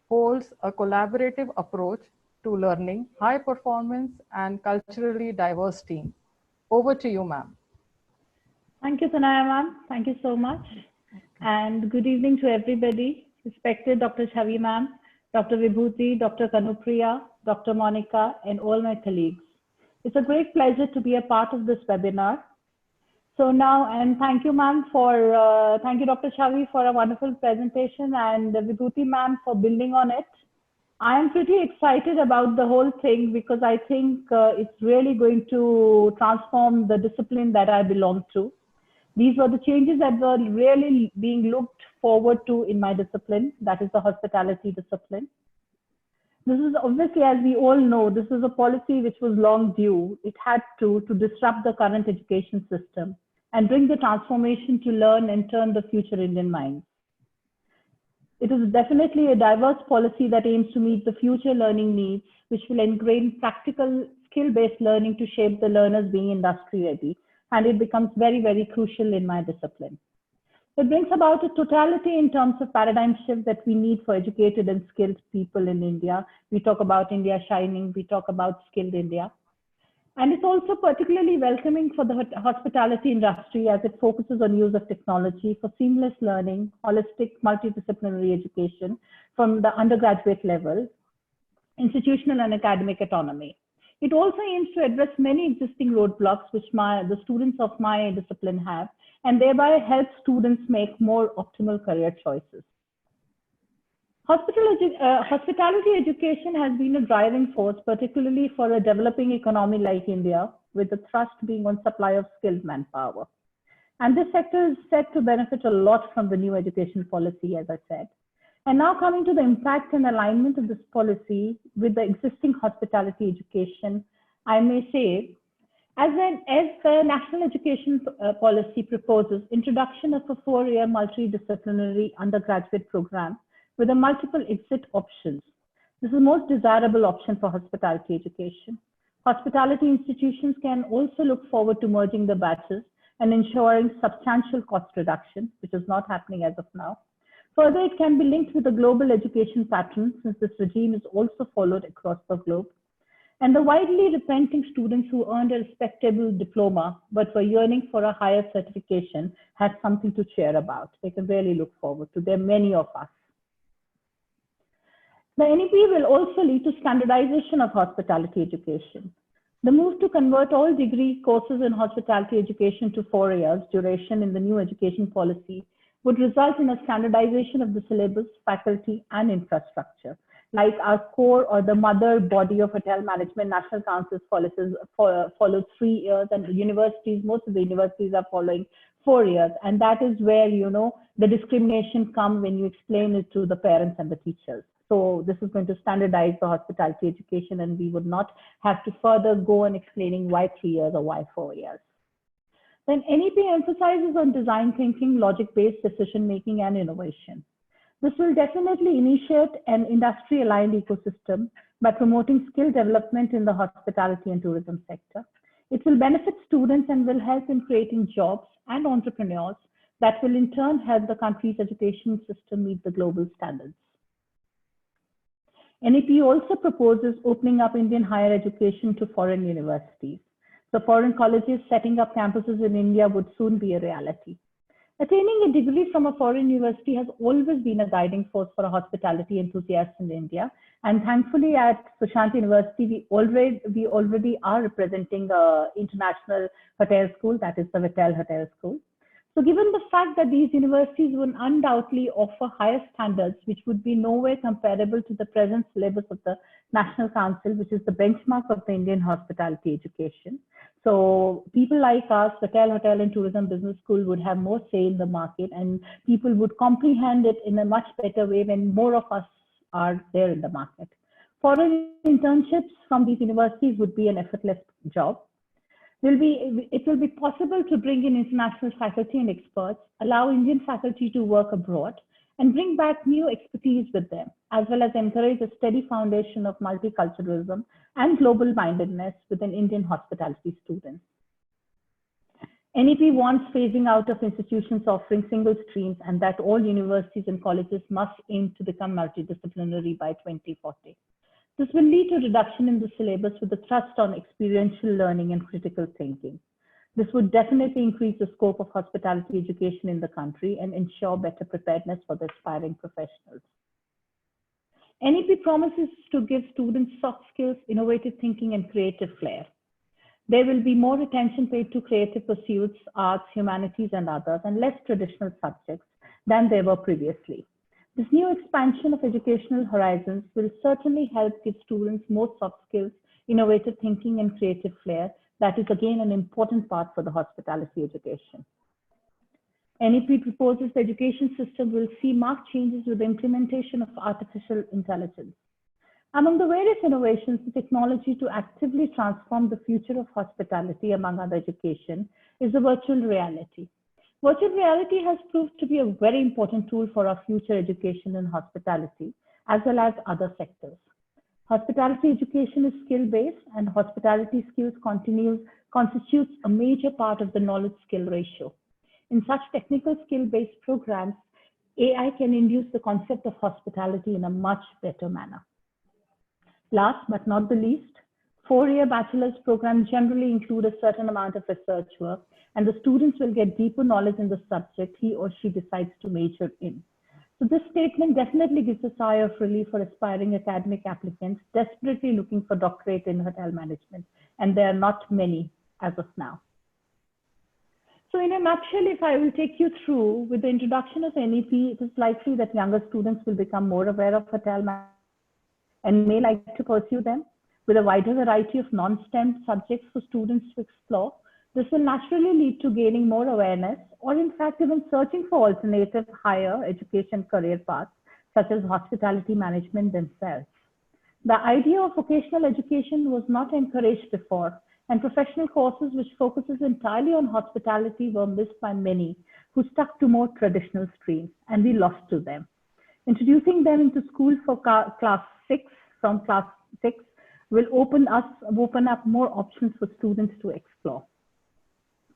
holds a collaborative approach to learning, high performance, and culturally diverse team. Over to you, ma'am. Thank you, Sanaya ma'am. Thank you so much. And good evening to everybody. respected Dr. Chavi ma'am, Dr. Vibhuti, Dr. Kanupriya, Dr. Monica, and all my colleagues. It's a great pleasure to be a part of this webinar. So now, and thank you ma'am for, thank you Dr. Chavi for a wonderful presentation, and Vibhuti ma'am for building on it. I am pretty excited about the whole thing because I think it's really going to transform the discipline that I belong to. These were the changes that were really being looked forward to in my discipline, that is the hospitality discipline. This is obviously, as we all know, this is a policy which was long due. It had to disrupt the current education system and bring the transformation to learn and turn the future Indian minds. It is definitely a diverse policy that aims to meet the future learning needs, which will ingrain practical skill-based learning to shape the learners being industry ready. And it becomes very, very crucial in my discipline. It brings about a totality in terms of paradigm shift that we need for educated and skilled people in India. We talk about India shining, we talk about skilled India. And it's also particularly welcoming for the hospitality industry as it focuses on use of technology for seamless learning, holistic multidisciplinary education from the undergraduate level, institutional and academic autonomy. It also aims to address many existing roadblocks which the students of my discipline have, and thereby help students make more optimal career choices. Hospitality education has been a driving force, particularly for a developing economy like India, with the thrust being on supply of skilled manpower. And this sector is set to benefit a lot from the new education policy, as I said. And now coming to the impact and alignment of this policy with the existing hospitality education, I may say, as the National Education Policy proposes introduction of a 4-year multidisciplinary undergraduate program with a multiple exit options. This is the most desirable option for hospitality education. Hospitality institutions can also look forward to merging the batches and ensuring substantial cost reduction, which is not happening as of now. Further, it can be linked with the global education pattern, since this regime is also followed across the globe. And the widely repenting students who earned a respectable diploma but were yearning for a higher certification had something to cheer about. They can really look forward to. There are many of us. The NEP will also lead to standardization of hospitality education. The move to convert all degree courses in hospitality education to 4 years duration in the new education policy would result in a standardization of the syllabus, faculty, and infrastructure. Like our core or the mother body of hotel management, National Council's policies follows 3 years, and universities, most of the universities are following 4 years. And that is where, you know, the discrimination comes when you explain it to the parents and the teachers. So this is going to standardize the hospitality education, and we would not have to further go on explaining why 3 years or why 4 years. Then NEP emphasizes on design thinking, logic-based decision-making, and innovation. This will definitely initiate an industry-aligned ecosystem by promoting skill development in the hospitality and tourism sector. It will benefit students and will help in creating jobs and entrepreneurs that will in turn help the country's education system meet the global standards. NEP also proposes opening up Indian higher education to foreign universities. So foreign colleges setting up campuses in India would soon be a reality. Attaining a degree from a foreign university has always been a guiding force for a hospitality enthusiast in India. And thankfully at Sushant University, we already are representing the International Hotel School, that is the Vittel Hotel School. So given the fact that these universities will undoubtedly offer higher standards, which would be nowhere comparable to the present syllabus of the National Council, which is the benchmark of the Indian hospitality education. So people like us, Hotel and Tourism Business School, would have more say in the market, and people would comprehend it in a much better way when more of us are there in the market. Foreign internships from these universities would be an effortless job. It will be possible to bring in international faculty and experts, allow Indian faculty to work abroad, and bring back new expertise with them, as well as encourage a steady foundation of multiculturalism and global mindedness within Indian hospitality students. NEP wants phasing out of institutions offering single streams, and that all universities and colleges must aim to become multidisciplinary by 2040. This will lead to reduction in the syllabus with a thrust on experiential learning and critical thinking. This would definitely increase the scope of hospitality education in the country and ensure better preparedness for the aspiring professionals. NEP promises to give students soft skills, innovative thinking, and creative flair. There will be more attention paid to creative pursuits, arts, humanities, and others, and less traditional subjects than there were previously. This new expansion of educational horizons will certainly help give students more soft skills, innovative thinking, and creative flair. That is again an important part for the hospitality education. NEP proposes the education system will see marked changes with the implementation of artificial intelligence. Among the various innovations, the technology to actively transform the future of hospitality, among other education, is the virtual reality. Virtual reality has proved to be a very important tool for our future education in hospitality, as well as other sectors. Hospitality education is skill-based, and hospitality skills constitutes a major part of the knowledge-skill ratio. In such technical skill-based programs, AI can induce the concept of hospitality in a much better manner. Last but not the least, four-year bachelor's programs generally include a certain amount of research work, and the students will get deeper knowledge in the subject he or she decides to major in. So this statement definitely gives a sigh of relief for aspiring academic applicants desperately looking for doctorate in hotel management, and there are not many as of now. So in a nutshell, if I will take you through, with the introduction of NEP, it is likely that younger students will become more aware of hotel management and may like to pursue them. With a wider variety of non-STEM subjects for students to explore, this will naturally lead to gaining more awareness, or in fact even searching for alternative higher education career paths, such as hospitality management themselves. The idea of vocational education was not encouraged before, and professional courses which focuses entirely on hospitality were missed by many who stuck to more traditional streams, and we lost to them. Introducing them into school for class 6, from class 6, will open up more options for students to explore.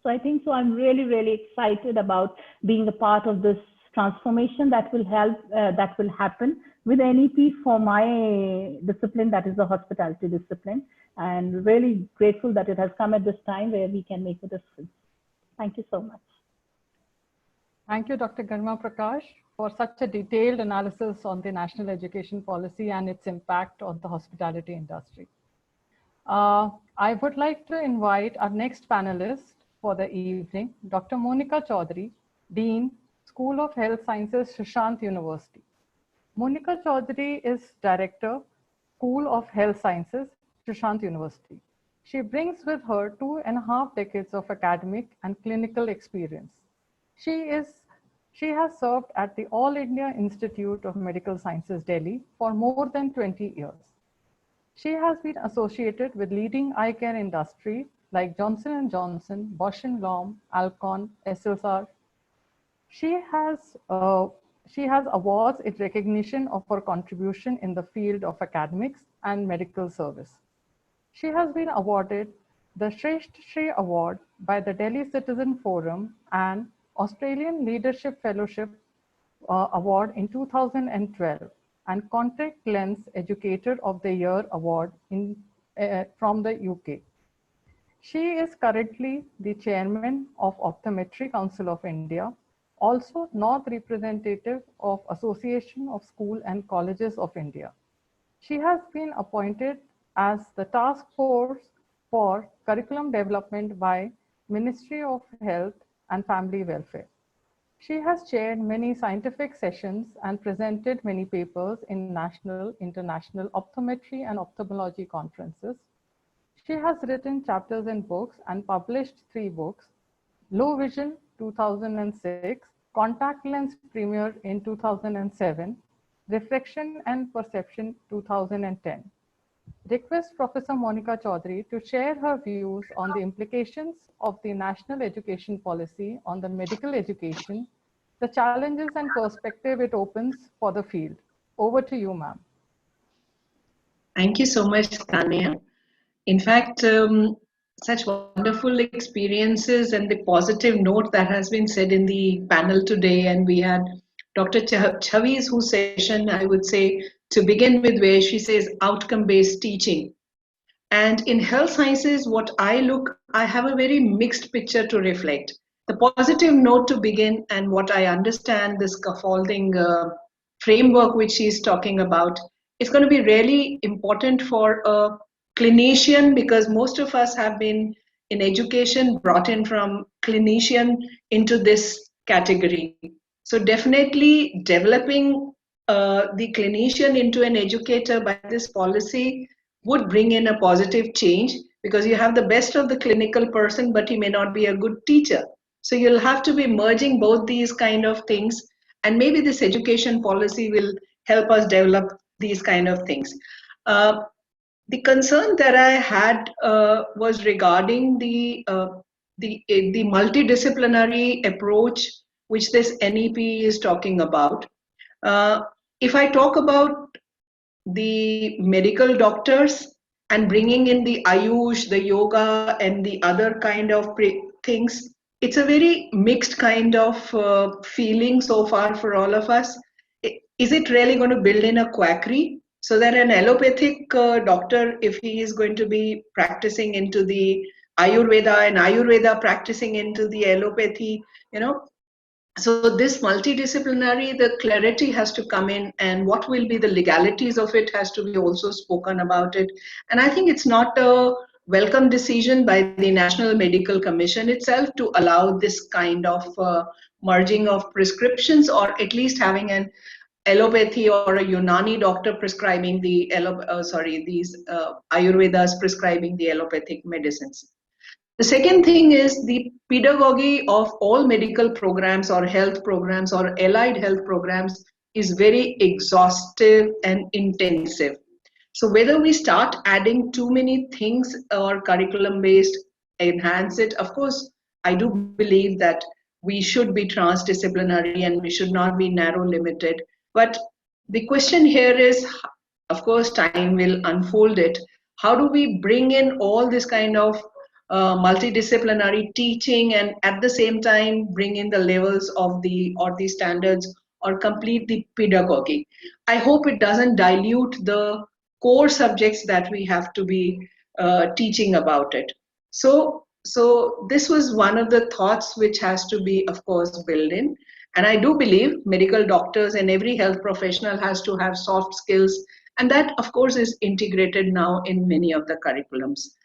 So I think I'm really, really excited about being a part of this transformation that will happen with NEP for my discipline, that is the hospitality discipline, and really grateful that it has come at this time where we can make a difference. Thank you so much. Thank you, Dr. Garima Prakash, for such a detailed analysis on the national education policy and its impact on the hospitality industry. I would like to invite our next panelist for the evening, Dr. Monica Chaudhary, Dean, School of Health Sciences, Sushant University. Monica Chaudhary is Director, School of Health Sciences, Sushant University. She brings with her 2.5 decades of academic and clinical experience. She has served at the All India Institute of Medical Sciences, Delhi for more than 20 years. She has been associated with leading eye care industry like Johnson & Johnson, Bausch & Lomb, Alcon, Essilor. She has awards in recognition of her contribution in the field of academics and medical service. She has been awarded the Shresth Shri Award by the Delhi Citizen Forum and Australian Leadership Fellowship Award in 2012 and Contact Lens Educator of the Year Award from the UK. She is currently the chairman of Optometry Council of India, also North Representative of Association of School and Colleges of India. She has been appointed as the Task Force for Curriculum Development by Ministry of Health and Family Welfare. She has chaired many scientific sessions and presented many papers in national, international optometry and ophthalmology conferences. She has written chapters in books and published 3 books: Low Vision 2006, Contact Lens Premier in 2007, Refraction and Perception 2010. Request Professor Monica Chaudhary to share her views on the implications of the national education policy on the medical education, the challenges and perspective it opens for the field. Over to you, ma'am. Thank you so much, Tanya. In fact, such wonderful experiences and the positive note that has been said in the panel today, and we had Dr. Chavi's whose session, I would say, to begin with, where she says outcome-based teaching. And in health sciences, I have a very mixed picture to reflect. The positive note to begin, and what I understand, the scaffolding framework which she's talking about, is going to be really important for a clinician, because most of us have been in education brought in from clinician into this category. So definitely developing the clinician into an educator by this policy would bring in a positive change, because you have the best of the clinical person, but he may not be a good teacher. So you'll have to be merging both these kind of things, and maybe this education policy will help us develop these kind of things. The concern that I had was regarding the multidisciplinary approach which this NEP is talking about. If I talk about the medical doctors and bringing in the Ayush, the yoga, and the other kind of things, it's a very mixed kind of feeling so far for all of us. Is it really going to build in a quackery? So that an allopathic doctor, if he is going to be practicing into the Ayurveda and Ayurveda practicing into the allopathy, so this multidisciplinary, the clarity has to come in, and what will be the legalities of it has to be also spoken about it. And I think it's not a welcome decision by the National Medical Commission itself to allow this kind of merging of prescriptions, or at least having an allopathy or a Unani doctor prescribing the Ayurvedas prescribing the allopathic medicines. The second thing is the pedagogy of all medical programs or health programs or allied health programs is very exhaustive and intensive. So whether we start adding too many things or curriculum based, enhance it, of course, I do believe that we should be transdisciplinary and we should not be narrow limited. But the question here is, of course, time will unfold it. How do we bring in all this kind of multidisciplinary teaching and at the same time bring in the levels of the standards or complete the pedagogy? I hope it doesn't dilute the core subjects that we have to be teaching about it. So this was one of the thoughts which has to be, of course, built in. And I do believe medical doctors and every health professional has to have soft skills. And that, of course, is integrated now in many of the curriculums.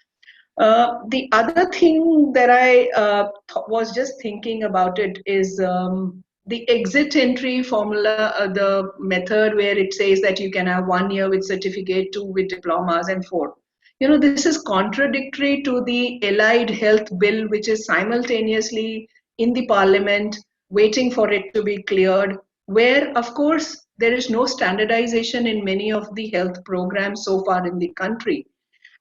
The other thing that I was just thinking about it is the exit entry formula, the method where it says that you can have 1 year with certificate, 2 with diplomas, and 4. This is contradictory to the allied health bill, which is simultaneously in the parliament, waiting for it to be cleared, where, of course, there is no standardization in many of the health programs so far in the country.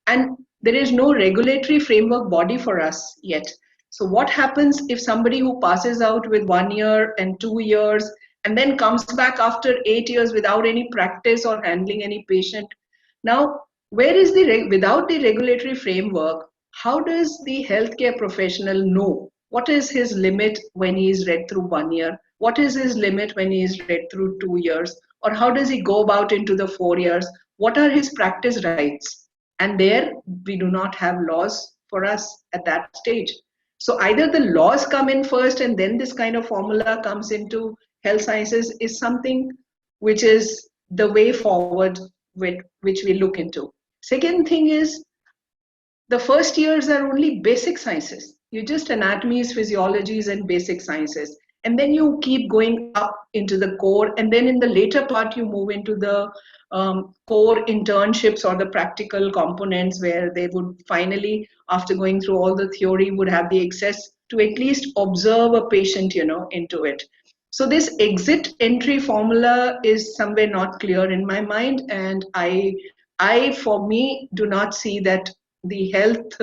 And there is no regulatory framework body for us yet. So what happens if somebody who passes out with 1 year and 2 years and then comes back after 8 years without any practice or handling any patient? Now, where is without the regulatory framework, how does the healthcare professional know what is his limit when he is read through 1 year? What is his limit when he is read through 2 years? Or how does he go about into the 4 years? What are his practice rights? And there we do not have laws for us at that stage. So either the laws come in first and then this kind of formula comes into health sciences is something which is the way forward with which we look into. Second thing is, the first years are only basic sciences. You just anatomies, physiologies, and basic sciences. And then you keep going up into the core. And then in the later part, you move into the core internships or the practical components, where they would finally, after going through all the theory, would have the access to at least observe a patient, into it. So this exit entry formula is somewhere not clear in my mind. And I for me, do not see that the health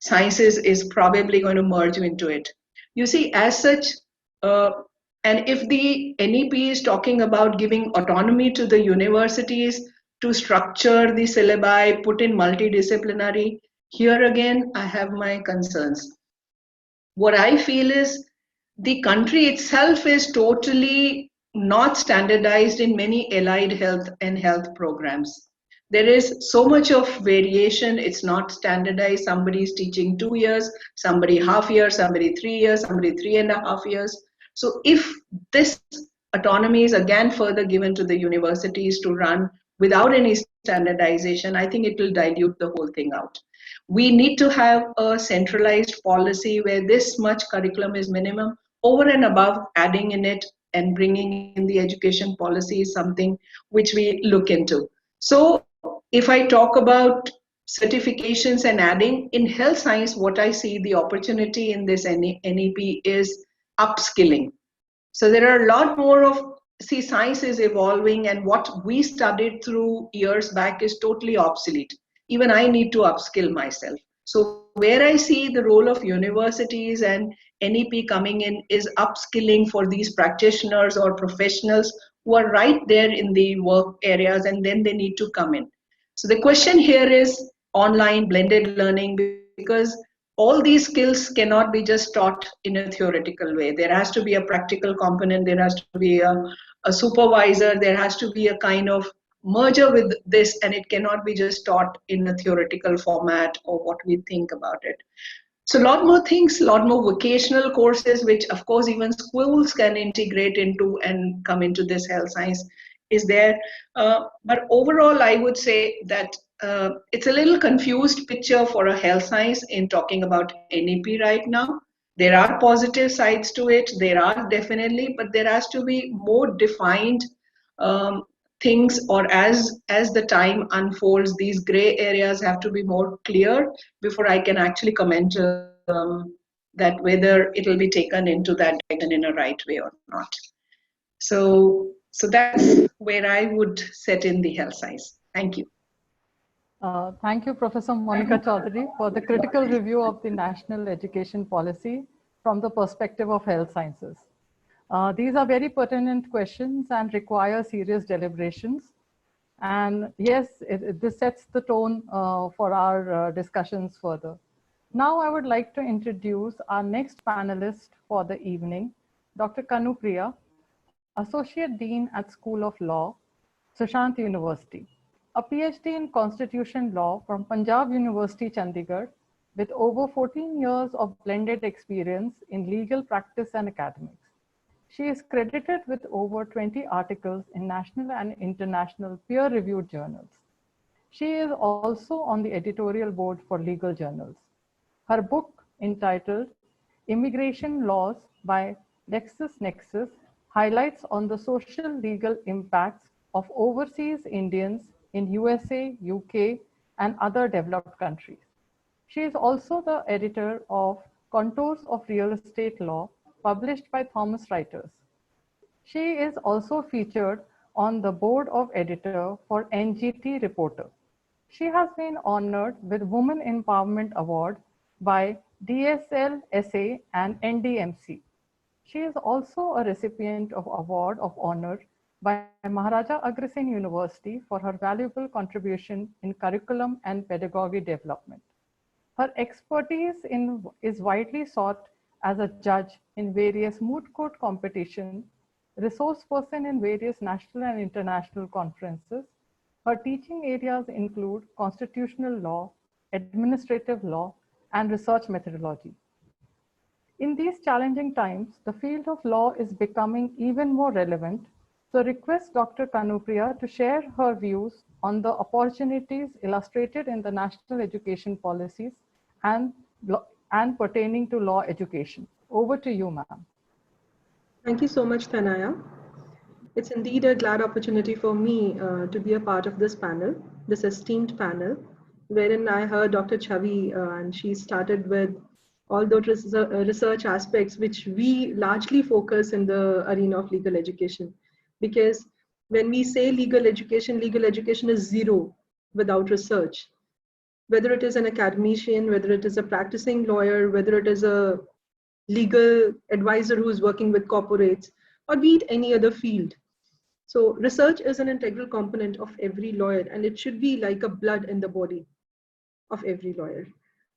sciences is probably going to merge into it. You see, as such, and if the NEP is talking about giving autonomy to the universities to structure the syllabi, put in multidisciplinary, here again, I have my concerns. What I feel is the country itself is totally not standardized in many allied health and health programs. There is so much of variation. It's not standardized. Somebody is teaching 2 years, somebody half year, somebody 3 years, somebody 3.5 years. So if this autonomy is again further given to the universities to run without any standardization, I think it will dilute the whole thing out. We need to have a centralized policy where this much curriculum is minimum. Over and above, adding in it and bringing in the education policy is something which we look into. So if I talk about certifications and adding, in health science, what I see the opportunity in this NEP is upskilling. So there are a lot more of, see, science is evolving, and what we studied through years back is totally obsolete. Even I need to upskill myself. So where I see the role of universities and NEP coming in is upskilling for these practitioners or professionals who are right there in the work areas, and then they need to come in. So the question here is online blended learning, because all these skills cannot be just taught in a theoretical way. There has to be a practical component, there has to be a supervisor, there has to be a kind of merger with this, and it cannot be just taught in a theoretical format or what we think about it. So a lot more things, a lot more vocational courses, which of course even schools can integrate into and come into this health science is there. But overall, I would say that it's a little confused picture for a health science in talking about NEP right now. There are positive sides to it, there are definitely, but there has to be more defined things, or as the time unfolds, these gray areas have to be more clear before I can actually comment that whether it will be taken into that direction in a right way or not. So that's where I would set in the health science. Thank you. Thank you, Professor Monica Chaudhary, for the critical review of the national education policy from the perspective of health sciences. These are very pertinent questions and require serious deliberations. And yes, this sets the tone for our discussions further. Now I would like to introduce our next panelist for the evening, Dr. Kanupriya, Associate Dean at School of Law, Sushant University, a PhD in Constitution Law from Punjab University, Chandigarh, with over 14 years of blended experience in legal practice and academics. She is credited with over 20 articles in national and international peer-reviewed journals. She is also on the editorial board for legal journals. Her book, entitled Immigration Laws by LexisNexis, highlights on the social legal impacts of overseas Indians in USA, UK, and other developed countries. She is also the editor of Contours of Real Estate Law, published by Thomson Reuters. She is also featured on the board of editor for NGT Reporter. She has been honored with Women Empowerment Award by DSL SA and NDMC. She is also a recipient of Award of Honor by Maharaja Agrasen University for her valuable contribution in curriculum and pedagogy development. Her expertise is widely sought as a judge in various moot court competitions, resource person in various national and international conferences. Her teaching areas include constitutional law, administrative law, and research methodology. In these challenging times, the field of law is becoming even more relevant. So request Dr. Kanupriya to share her views on the opportunities illustrated in the national education policies and pertaining to law education. Over to you, ma'am. Thank you so much, Tanaya. It's indeed a glad opportunity for me to be a part of this panel, this esteemed panel, wherein I heard Dr. Chavi, and she started with all those research aspects which we largely focus in the arena of legal education. Because when we say legal education is zero without research. Whether it is an academician, whether it is a practicing lawyer, whether it is a legal advisor who is working with corporates, or be it any other field. So research is an integral component of every lawyer, and it should be like a blood in the body of every lawyer.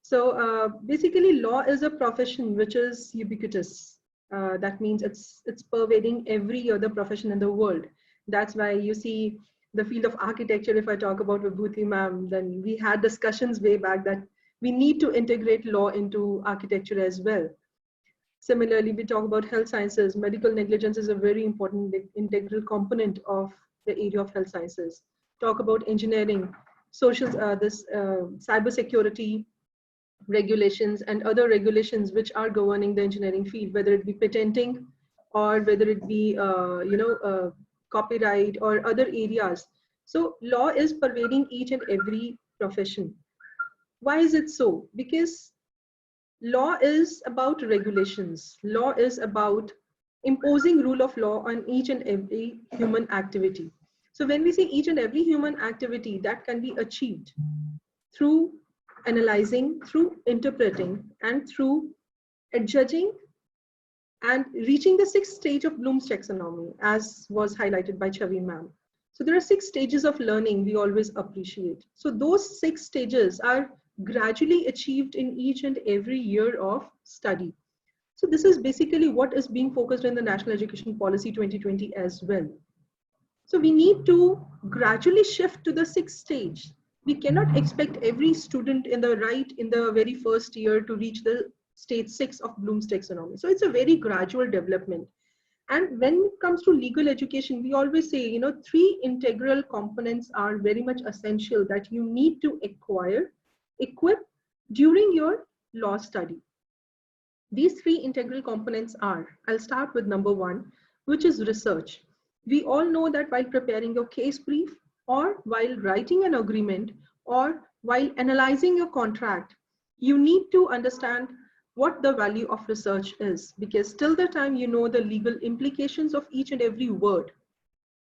So basically, law is a profession which is ubiquitous. That means it's pervading every other profession in the world. That's why you see the field of architecture, if I talk about Vibhuti ma'am, then we had discussions way back that we need to integrate law into architecture as well. Similarly, we talk about health sciences. Medical negligence is a very important integral component of the area of health sciences. Talk about engineering, social, cyber security regulations and other regulations which are governing the engineering field, whether it be patenting or whether it be copyright or other areas. So law is pervading each and every profession. Why is it so? Because law is about regulations. Law is about imposing rule of law on each and every human activity. So when we say each and every human activity, that can be achieved through analyzing, through interpreting, and through adjudging and reaching the sixth stage of Bloom's taxonomy, as was highlighted by Chavi ma'am. So there are 6 stages of learning we always appreciate. So those 6 stages are gradually achieved in each and every year of study. So this is basically what is being focused in the National Education Policy 2020 as well. So we need to gradually shift to the 6th stage. We cannot expect every student in the very first year to reach the stage 6 of Bloom's taxonomy. So it's a very gradual development. And when it comes to legal education, we always say, 3 integral components are very much essential that you need to equip during your law study. These 3 integral components are, I'll start with number 1, which is research. We all know that while preparing your case brief, or while writing an agreement, or while analyzing your contract, you need to understand what the value of research is, because till the time you know the legal implications of each and every word.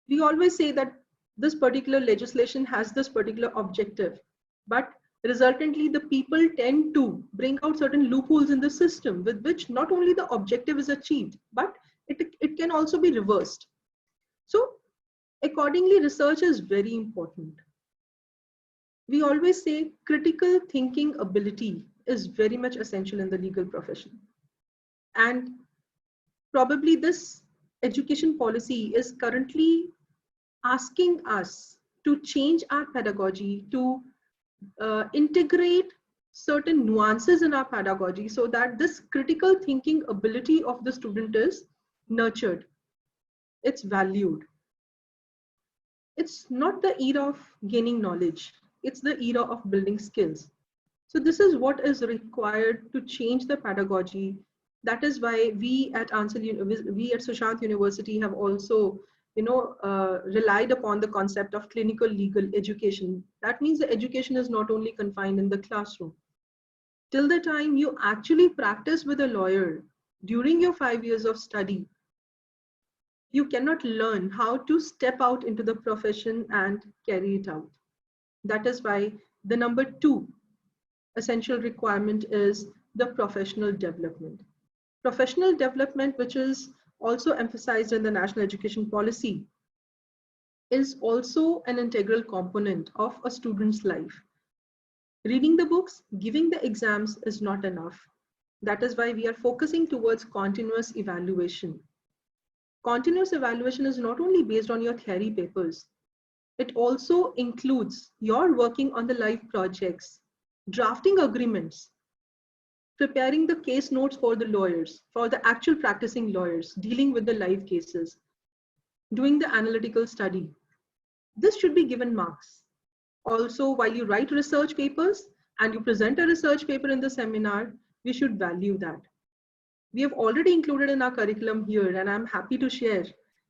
We always say that this particular legislation has this particular objective, but resultantly the people tend to bring out certain loopholes in the system with which not only the objective is achieved, but it can also be reversed. So accordingly, research is very important. We always say critical thinking ability is very much essential in the legal profession. And probably this education policy is currently asking us to change our pedagogy, to integrate certain nuances in our pedagogy so that this critical thinking ability of the student is nurtured, it's valued. It's not the era of gaining knowledge, it's the era of building skills. So this is what is required to change the pedagogy. That is why we at Sushant University have also relied upon the concept of clinical legal education. That means the education is not only confined in the classroom. Till the time you actually practice with a lawyer during your 5 years of study, you cannot learn how to step out into the profession and carry it out. That is why the number 2 essential requirement is the professional development. Professional development, which is also emphasized in the National Education Policy, is also an integral component of a student's life. Reading the books, giving the exams is not enough. That is why we are focusing towards continuous evaluation. Continuous evaluation is not only based on your theory papers, it also includes your working on the live projects, drafting agreements, preparing the case notes for the lawyers, for the actual practicing lawyers, dealing with the live cases, doing the analytical study. This should be given marks. Also, while you write research papers and you present a research paper in the seminar, we should value that. We have already included in our curriculum here, and I'm happy to share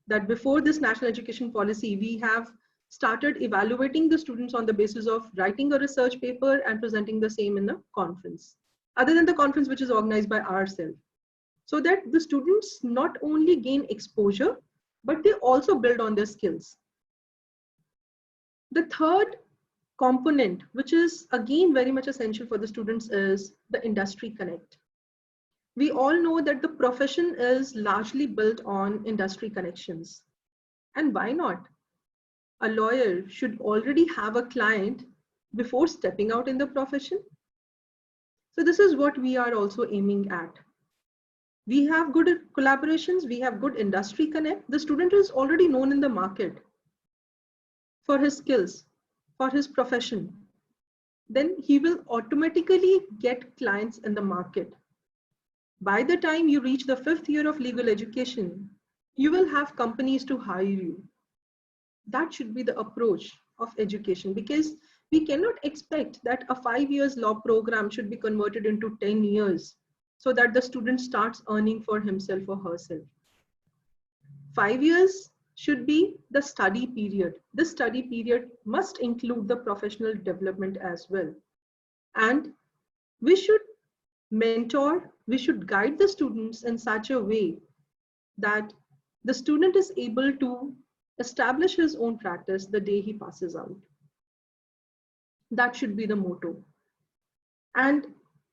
that before this National Education Policy, we have started evaluating the students on the basis of writing a research paper and presenting the same in a conference, other than the conference which is organized by ourselves, so that the students not only gain exposure, but they also build on their skills. The third component, which is again very much essential for the students, is the industry connect. We all know that the profession is largely built on industry connections. And why not? A lawyer should already have a client before stepping out in the profession. So this is what we are also aiming at. We have good collaborations, we have good industry connect. The student is already known in the market. for his skills, for his profession, then he will automatically get clients in the market. By the time you reach the 5th year of legal education, you will have companies to hire you. That should be the approach of education, because we cannot expect that a 5 years law program should be converted into 10 years so that the student starts earning for himself or herself. 5 years should be the study period. This study period must include the professional development as well. And we should mentor, we should guide the students in such a way that the student is able to establish his own practice the day he passes out. That should be the motto. And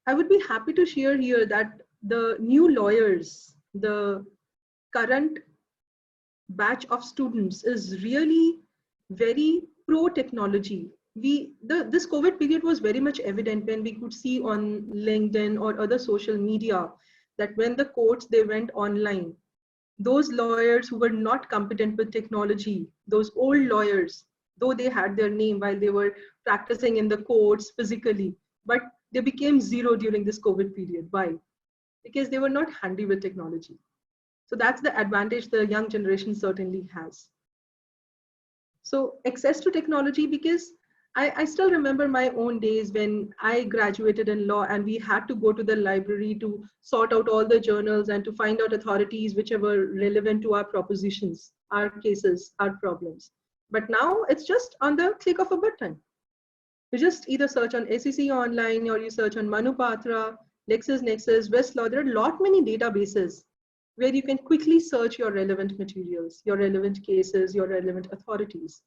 I would be happy to share here that the new lawyers, the current batch of students is really very pro technology. This COVID period was very much evident when we could see on LinkedIn or other social media that when the courts, they went online, those lawyers who were not competent with technology, those old lawyers, though they had their name while they were practicing in the courts physically, but they became zero during this COVID period. Why? Because they were not handy with technology. So that's the advantage the young generation certainly has. So access to technology, because I still remember my own days when I graduated in law and we had to go to the library to sort out all the journals and to find out authorities which were relevant to our propositions, our cases, our problems. But now it's just on the click of a button. You just either search on SEC online or you search on Manupatra, LexisNexis, Westlaw. There are a lot many databases where you can quickly search your relevant materials, your relevant cases, your relevant authorities.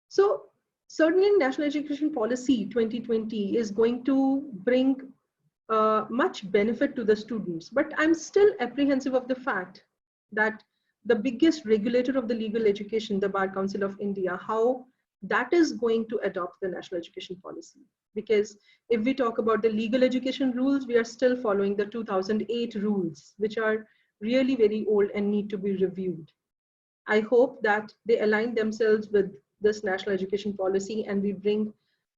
So certainly National Education Policy 2020 is going to bring much benefit to the students, but I'm still apprehensive of the fact that the biggest regulator of the legal education, the Bar Council of India, how that is going to adopt the National Education Policy. Because if we talk about the legal education rules, we are still following the 2008 rules, which are really very old and need to be reviewed. I hope that they align themselves with this National Education Policy and we bring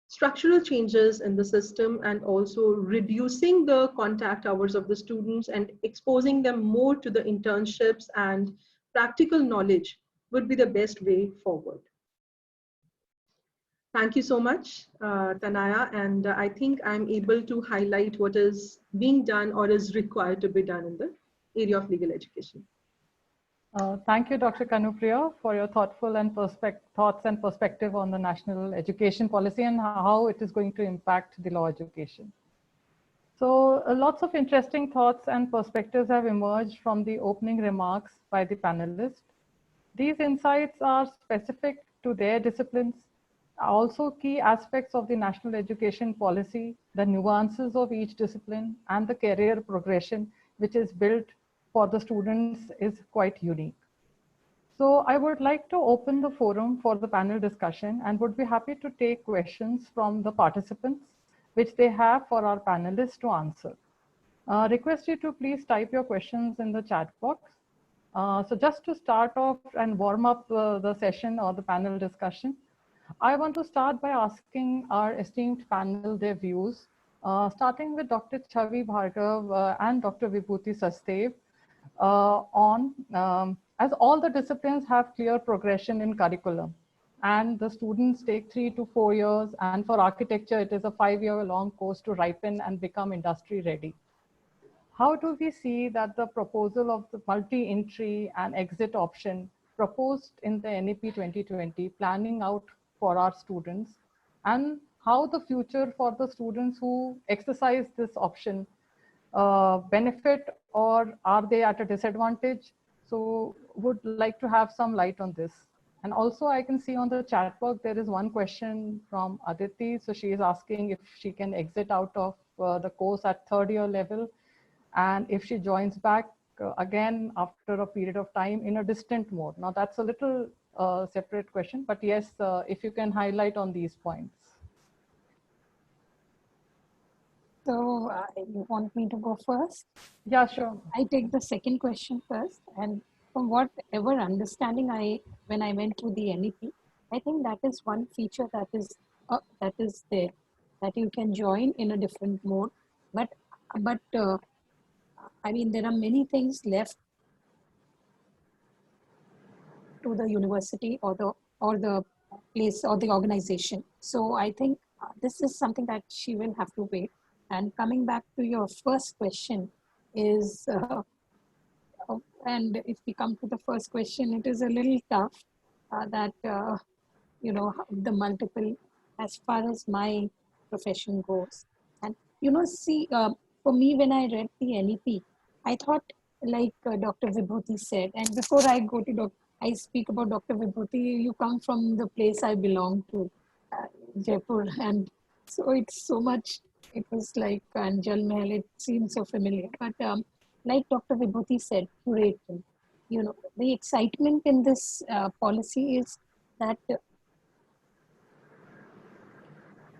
structural changes in the system and also reducing the contact hours of the students and exposing them more to the internships and practical knowledge would be the best way forward. Thank you so much, Tanaya, and I think I'm able to highlight what is being done or is required to be done in the area of legal education. Thank you, Dr. Kanupriya, for your thoughtful and thoughts and perspective on the national education policy and how it is going to impact the law education. So lots of interesting thoughts and perspectives have emerged from the opening remarks by the panelists. These insights are specific to their disciplines, also key aspects of the national education policy, the nuances of each discipline, and the career progression which is built for the students is quite unique. So I would like to open the forum for the panel discussion and would be happy to take questions from the participants which they have for our panelists to answer. Request you to please type your questions in the chat box. So just to start off and warm up the session or the panel discussion, I want to start by asking our esteemed panel their views, starting with Dr. Chavi Bhargav and Dr. Vibhuti Sachdev, as all the disciplines have clear progression in curriculum and the students take 3 to 4 years, and for architecture it is a 5-year-long course to ripen and become industry ready. How do we see that the proposal of the multi-entry and exit option proposed in the NEP 2020 planning out for our students, and how the future for the students who exercise this option benefit, or are they at a disadvantage? So would like to have some light on this. And also I can see on the chat box there is one question from Aditi. So she is asking if she can exit out of the course at 3rd year level, and if she joins back again after a period of time in a distant mode. Now that's a little separate question, but yes, if you can highlight on these points. So you want me to go first? Yeah, sure. I take the second question first, and from whatever understanding I when I went to the NEP. I think that is one feature that is there, that you can join in a different mode. But I mean, there are many things left to the university or the place or the organization. So I think this is something that she will have to wait. And coming back to your first question is, and if we come to the first question, it is a little tough that, you know, the multiple, as far as my profession goes. And, you know, see, for me, when I read the NEP, I thought, like Dr. Vibhuti said, and before I go to I speak about Dr. Vibhuti, you come from the place I belong to, Jaipur, and so it's so much, it was like Anjal Mahal, it seems so familiar. But like Dr. Vibhuti said, curating, you know, the excitement in this policy is that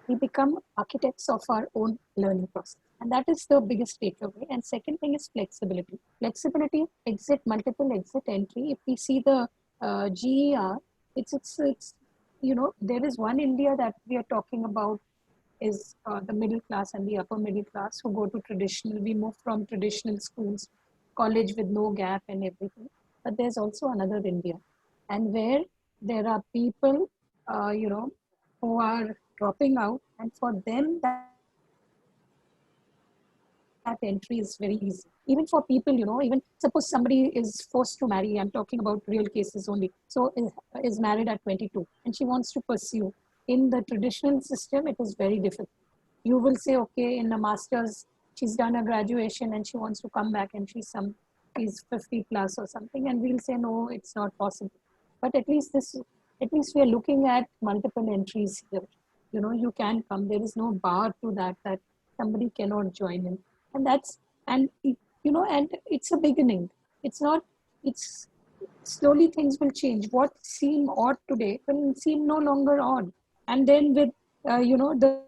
we become architects of our own learning process. And that is the biggest takeaway. And second thing is flexibility. Flexibility, exit, multiple exit entry. If we see the GER, it's you know, there is one India that we are talking about is the middle class and the upper middle class who go to traditional. We move from traditional schools, college with no gap and everything. But there's also another India, and where there are people, you know, who are dropping out, and for them that entry is very easy. Even for people, you know, even suppose somebody is forced to marry, I'm talking about real cases only, so is married at 22 and she wants to pursue. In the traditional system, it is very difficult. You will say, okay, in a master's, she's done a graduation and she wants to come back and she's 50 plus or something, and we'll say, no, it's not possible. But at least we are looking at multiple entries here. You know, you can come. There is no bar to that somebody cannot join in, and you know, and it's a beginning. It's slowly things will change. What seem odd today will seem no longer odd, and then with you know, the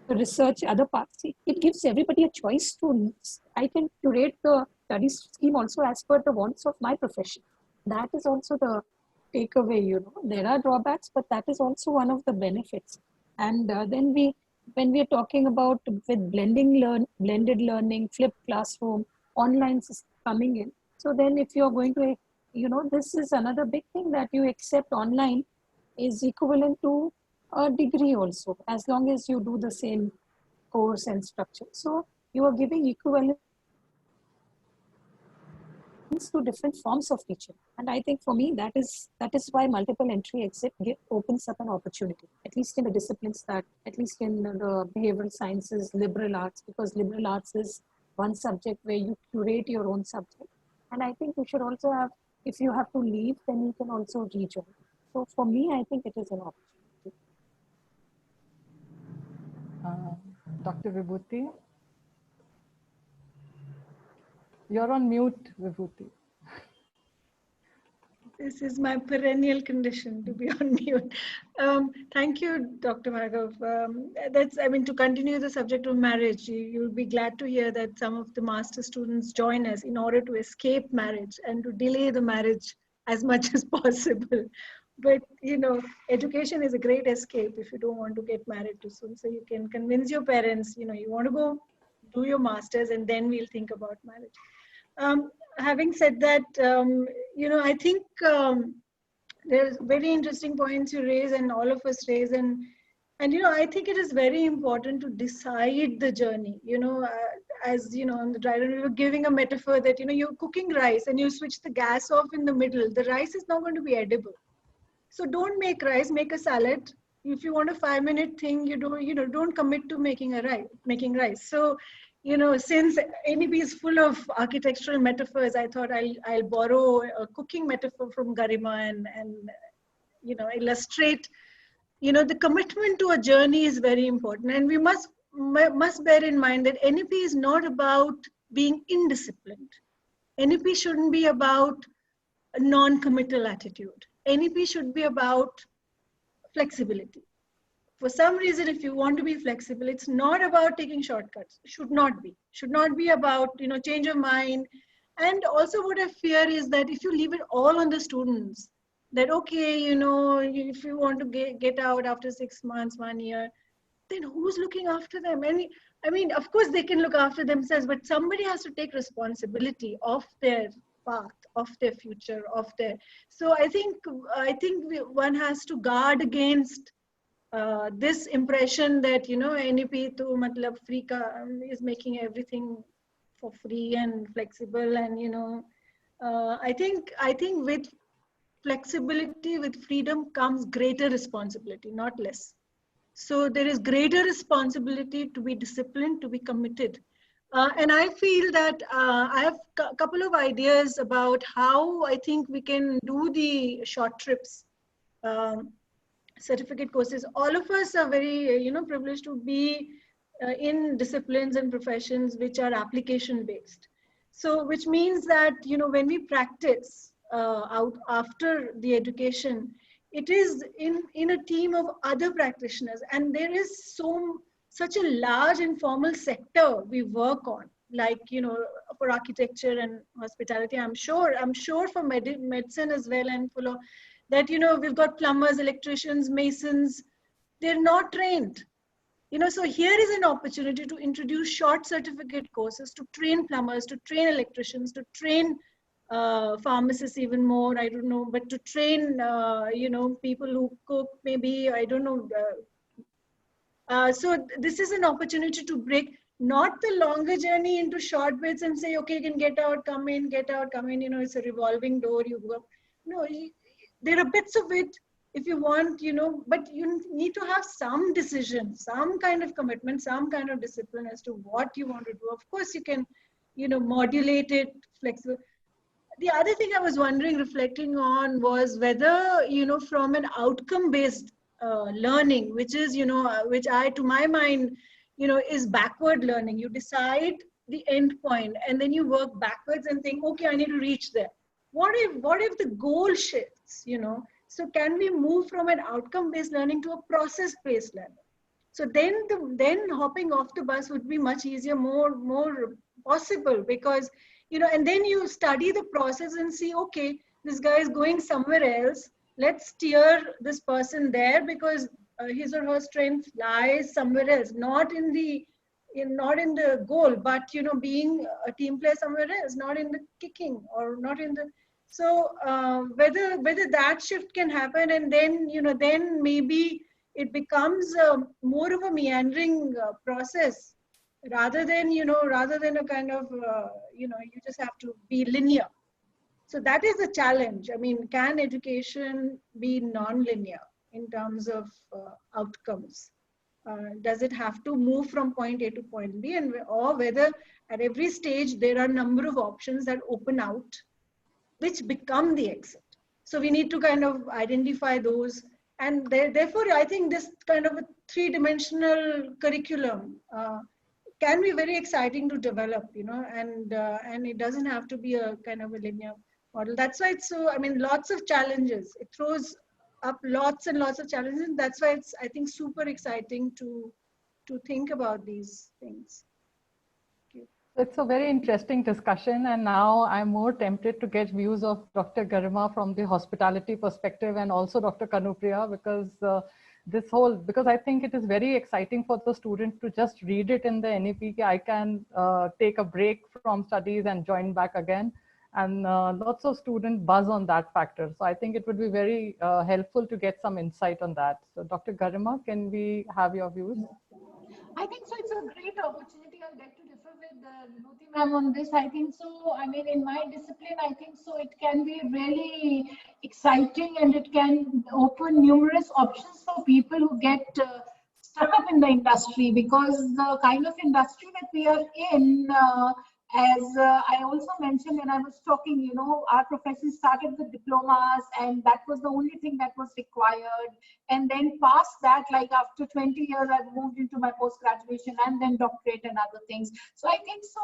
research, other parts, it gives everybody a choice to. I can curate the study scheme also as per the wants of my profession. That is also the takeaway. You know, there are drawbacks, but that is also one of the benefits. And then when we are talking about with blended learning, flipped classroom, online coming in. So then if you're going to, you know, this is another big thing, that you accept online is equivalent to a degree also, as long as you do the same course and structure. So you are giving equivalent to different forms of teaching. And I think for me, that is why multiple entry exit opens up an opportunity, at least in the disciplines that, at least in the behavioral sciences, liberal arts, because liberal arts is one subject where you curate your own subject. And I think you should also have, if you have to leave, then you can also rejoin. So for me, I think it is an opportunity. Dr. Vibhuti? You're on mute, Vibhuti. This is my perennial condition, to be on mute. Thank you, Dr. Bhargav. I mean, to continue the subject of marriage, you'll be glad to hear that some of the master students join us in order to escape marriage and to delay the marriage as much as possible. But, you know, education is a great escape if you don't want to get married too soon. So you can convince your parents, you know, you want to go do your masters and then we'll think about marriage. Having said that, you know, I think there's very interesting points you raise and all of us raise. And you know, I think it is very important to decide the journey. You know, as you know, on the dry run, we were giving a metaphor that, you know, you're cooking rice and you switch the gas off in the middle. The rice is not going to be edible. So don't make rice, make a salad. If you want a 5-minute thing, don't commit to making rice. So, you know, since NEP is full of architectural metaphors, I thought I'll borrow a cooking metaphor from Garima and you know, illustrate, you know, the commitment to a journey is very important. And we must bear in mind that NEP is not about being indisciplined. NEP shouldn't be about a non-committal attitude. NEP should be about flexibility. For some reason, if you want to be flexible, it's not about taking shortcuts. Should not be about, you know, change your mind And also what I fear is that if you leave it all on the students, that okay, you know, if you want to get out after 6 months, 1 year, then who's looking after them? And I mean, of course they can look after themselves, but somebody has to take responsibility of their path, of their future, of their. So I think one has to guard against this impression that, you know, NEP to matlab free ka, is making everything for free and flexible, and you know, I think with flexibility, with freedom comes greater responsibility, not less. So there is greater responsibility to be disciplined, to be committed. And I feel that I have a couple of ideas about how I think we can do the short trips, certificate courses. All of us are very, you know, privileged to be in disciplines and professions which are application based. So which means that, you know, when we practice out after the education, it is in a team of other practitioners, and there is such a large informal sector we work on, like, you know, for architecture and hospitality. I'm sure for medicine as well, and full of that, you know, we've got plumbers, electricians, masons, they're not trained. You know, so here is an opportunity to introduce short certificate courses, to train plumbers, to train electricians, to train pharmacists even more, I don't know, but to train, you know, people who cook, maybe, I don't know. So this is an opportunity to break not the longer journey into short bits and say, okay, you can get out, come in, get out, come in, you know, it's a revolving door, you go. No, there are bits of it if you want, you know, but you need to have some decision, some kind of commitment, some kind of discipline as to what you want to do. Of course, you can, you know, modulate it, flexible. The other thing I was wondering, reflecting on, was whether, you know, from an outcome-based learning, which is, you know, which to my mind, you know, is backward learning. You decide the end point and then you work backwards and think, okay, I need to reach there. What if the goal shifts, you know? So can we move from an outcome-based learning to a process-based learning? So then hopping off the bus would be much easier, more possible, because, you know, and then you study the process and see, okay, this guy is going somewhere else. Let's steer this person there, because his or her strength lies somewhere else, not in the goal, but, you know, being a team player somewhere else, not in the kicking, or not in the. So whether that shift can happen, and then, you know, then maybe it becomes more of a meandering process, rather than a kind of, you know, you just have to be linear. So that is the challenge. I mean, can education be non-linear in terms of outcomes? Does it have to move from point A to point B, or whether at every stage there are a number of options that open out, which become the exit? So we need to kind of identify those, and therefore I think this kind of a three-dimensional curriculum can be very exciting to develop, you know, and it doesn't have to be a kind of a linear model. That's why it's so, I mean, lots of challenges. It throws up lots and lots of challenges. And that's why it's, I think, super exciting to think about these things. It's a very interesting discussion, and now I'm more tempted to get views of Dr. Garima from the hospitality perspective, and also Dr. Kanupriya, because because I think it is very exciting for the student to just read it in the NEP. I can take a break from studies and join back again, and lots of students buzz on that factor. So I think it would be very helpful to get some insight on that. So Dr. Garima, can we have your views? I think so. It's a great opportunity. I'll get to differ with Vibhuti ma'am on this. I think so. I mean, in my discipline, I think so. It can be really exciting, and it can open numerous options for people who get stuck up in the industry, because the kind of industry that we are in, as I also mentioned when I was talking, you know, our profession started with diplomas, and that was the only thing that was required. And then past that, like after 20 years, I've moved into my post-graduation and then doctorate and other things. So I think so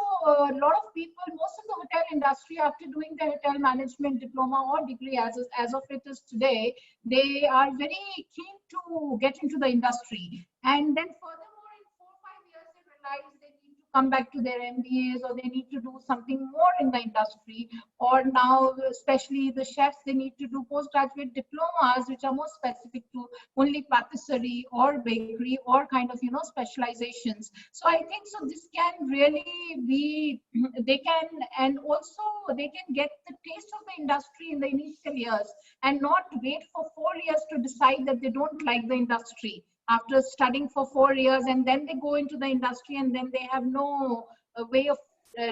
a lot of people, most of the hotel industry, after doing the hotel management diploma or degree as of it is today, they are very keen to get into the industry. And then furthermore, in 4 or 5 years, they realize they need to come back to their MBAs, or they need to do something more in the industry, or now especially the chefs, they need to do postgraduate diplomas which are more specific to only patisserie or bakery or kind of specializations. So I think so this can really be, they can, and also they can get the taste of the industry in the initial years and not wait for 4 years to decide that they don't like the industry after studying for 4 years, and then they go into the industry and then they have no way of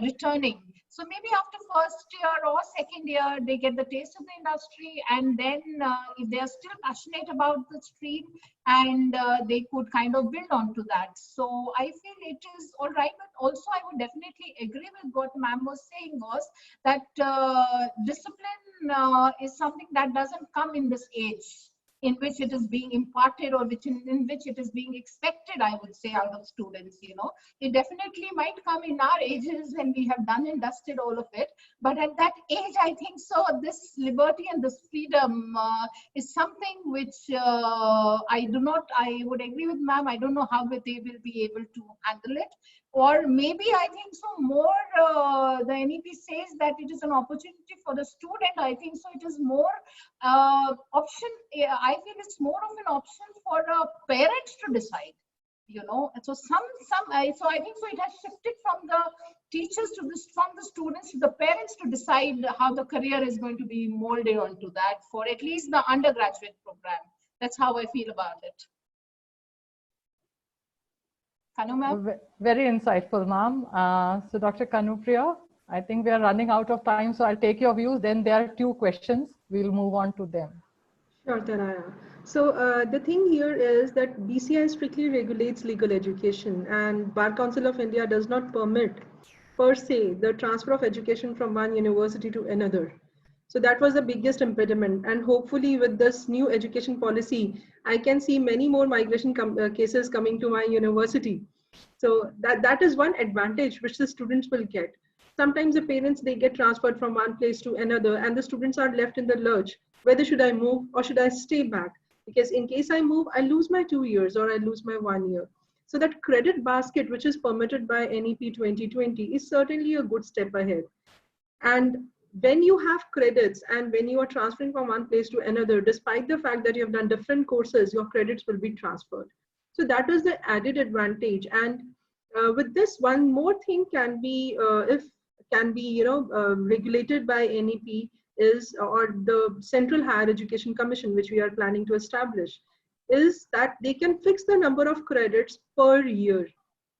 returning. So maybe after first year or second year, they get the taste of the industry, and then if they are still passionate about the stream, and they could kind of build on to that. So I feel it is all right, but also I would definitely agree with what ma'am was saying, was that discipline is something that doesn't come in this age in which it is being imparted, or in which it is being expected, I would say, out of students. It definitely might come in our ages when we have done and dusted all of it, but at that age, I think so this liberty and this freedom is something which I would agree with ma'am, I don't know how they will be able to handle it. Or maybe I think so more the NEP says that it is an opportunity for the student. I think so it is more option. I feel it's more of an option for parents to decide. So so I think so it has shifted from the teachers to from the students to the parents to decide how the career is going to be molded onto that for at least the undergraduate program. That's how I feel about it. Kanu ma'am? Very insightful, ma'am. So Dr. Kanupriya, I think we are running out of time, so I'll take your views. Then there are 2 questions. We'll move on to them. Sure, Tanaya. So the thing here is that BCI strictly regulates legal education, and Bar Council of India does not permit per se the transfer of education from one university to another. So that was the biggest impediment, and hopefully with this new education policy, I can see many more migration cases coming to my university. So that is one advantage which the students will get. Sometimes the parents, they get transferred from one place to another, and the students are left in the lurch. Whether should I move or should I stay back? Because in case I move, I lose my 2 years or I lose my 1 year. So that credit basket, which is permitted by NEP 2020, is certainly a good step ahead. And when you have credits and when you are transferring from one place to another, despite the fact that you have done different courses, your credits will be transferred. So that is the added advantage. And with this, one more thing can be, regulated by NEP is, or the Central Higher Education Commission, which we are planning to establish, is that they can fix the number of credits per year.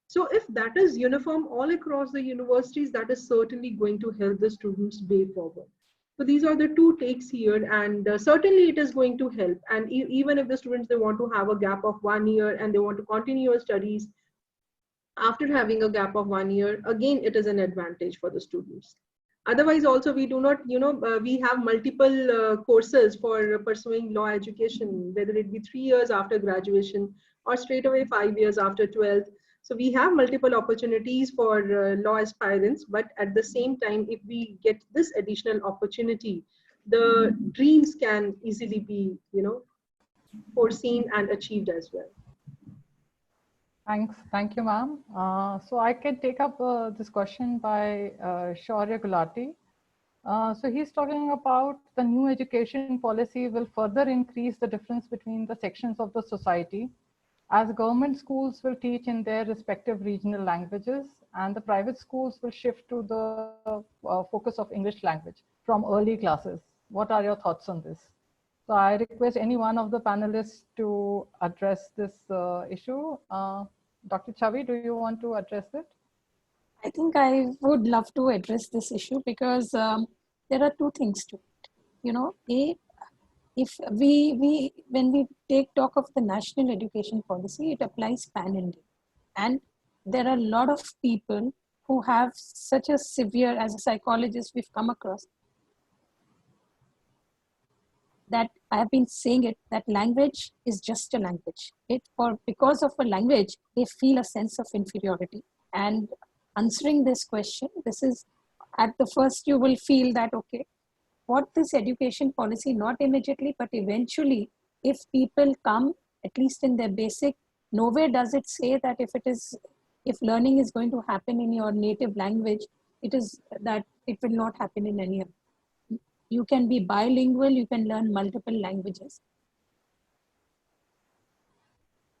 So if that is uniform all across the universities, that is certainly going to help the students way forward. So these are the 2 takes here, and certainly it is going to help. And even if the students, they want to have a gap of 1 year and they want to continue your studies after having a gap of 1 year, again, it is an advantage for the students. Otherwise, also we do not, we have multiple courses for pursuing law education, whether it be 3 years after graduation or straight away 5 years after 12th. So we have multiple opportunities for law aspirants, but at the same time, if we get this additional opportunity, the dreams can easily be, foreseen and achieved as well. Thanks. Thank you, ma'am. So I can take up this question by Shaurya Gulati. So he's talking about the new education policy will further increase the difference between the sections of the society, as government schools will teach in their respective regional languages and the private schools will shift to the focus of English language from early classes. What are your thoughts on this? So I request any one of the panelists to address this issue. Dr. Chavi, do you want to address it? I think I would love to address this issue because there are 2 things to it. If when we take talk of the national education policy, it applies pan-India. And there are a lot of people who have such a severe, as a psychologist, we've come across, that I have been saying it, that language is just a language. Because of a language, they feel a sense of inferiority. And answering this question, this is, at the first you will feel that, okay, what this education policy, not immediately, but eventually, if people come, at least in their basic, nowhere does it say that if it is If learning is going to happen in your native language, it is that it will not happen in any other. You can be bilingual, you can learn multiple languages.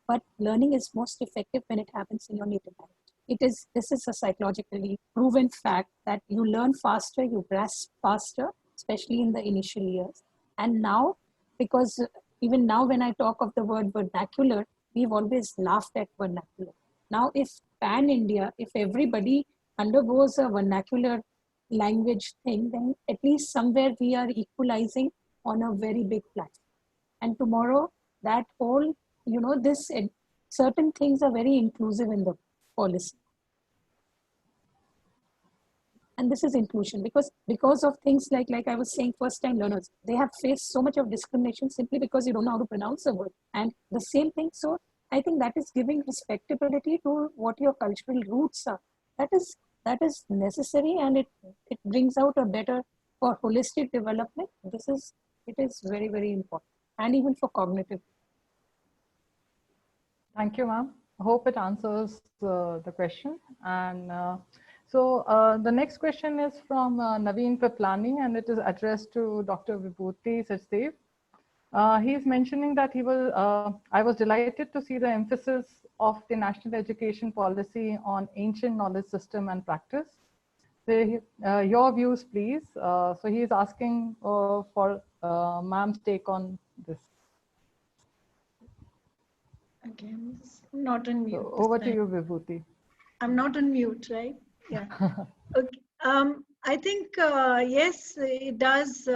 But learning is most effective when it happens in your native language. This is a psychologically proven fact that you learn faster, you grasp faster, especially in the initial years. And now, because even now when I talk of the word vernacular, we've always laughed at vernacular. Now, if pan-India, if everybody undergoes a vernacular language thing, then at least somewhere we are equalizing on a very big platform. And tomorrow, that whole, certain things are very inclusive in the policy. And this is inclusion because of things like I was saying, first-time learners, they have faced so much of discrimination simply because you don't know how to pronounce a word. And the same thing, so I think that is giving respectability to what your cultural roots are. That is necessary, and it brings out a better, for holistic development. It is very, very important, and even for cognitive. Thank you, ma'am. I hope it answers the question. And so the next question is from Naveen Piplani, and it is addressed to Dr. Vibhuti Sachdev. He is mentioning that I was delighted to see the emphasis of the national education policy on ancient knowledge system and practice. So, your views, please. So he is asking for ma'am's take on this. Okay, I'm not on mute. So over to you, Vibhuti. I'm not on mute, right? Yeah. Okay. I think, yes, it does.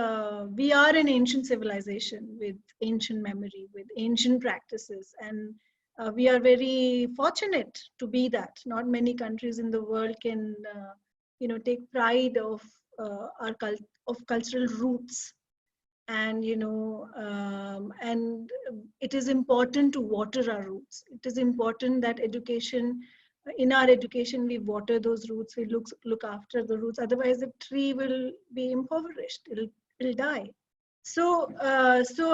We are an ancient civilization with ancient memory, with ancient practices, and we are very fortunate to be that. Not many countries in the world can, take pride of our cultural roots. And and it is important to water our roots. It is important that in our education we water those roots, we look after the roots, otherwise the tree will be impoverished, it'll die. So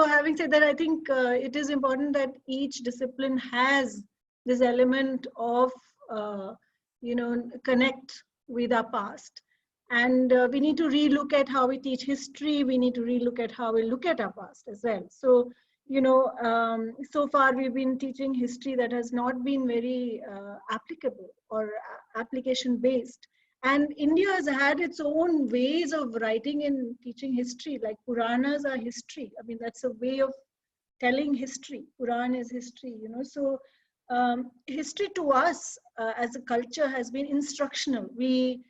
having said that, I think it is important that each discipline has this element of connect with our past. And we need to relook at how we teach history. We need to relook at how we look at our past as well. So, so far we've been teaching history that has not been very applicable or application based. And India has had its own ways of writing and teaching history, like Puranas are history. I mean, that's a way of telling history. Puran is history, So history to us as a culture has been instructional. We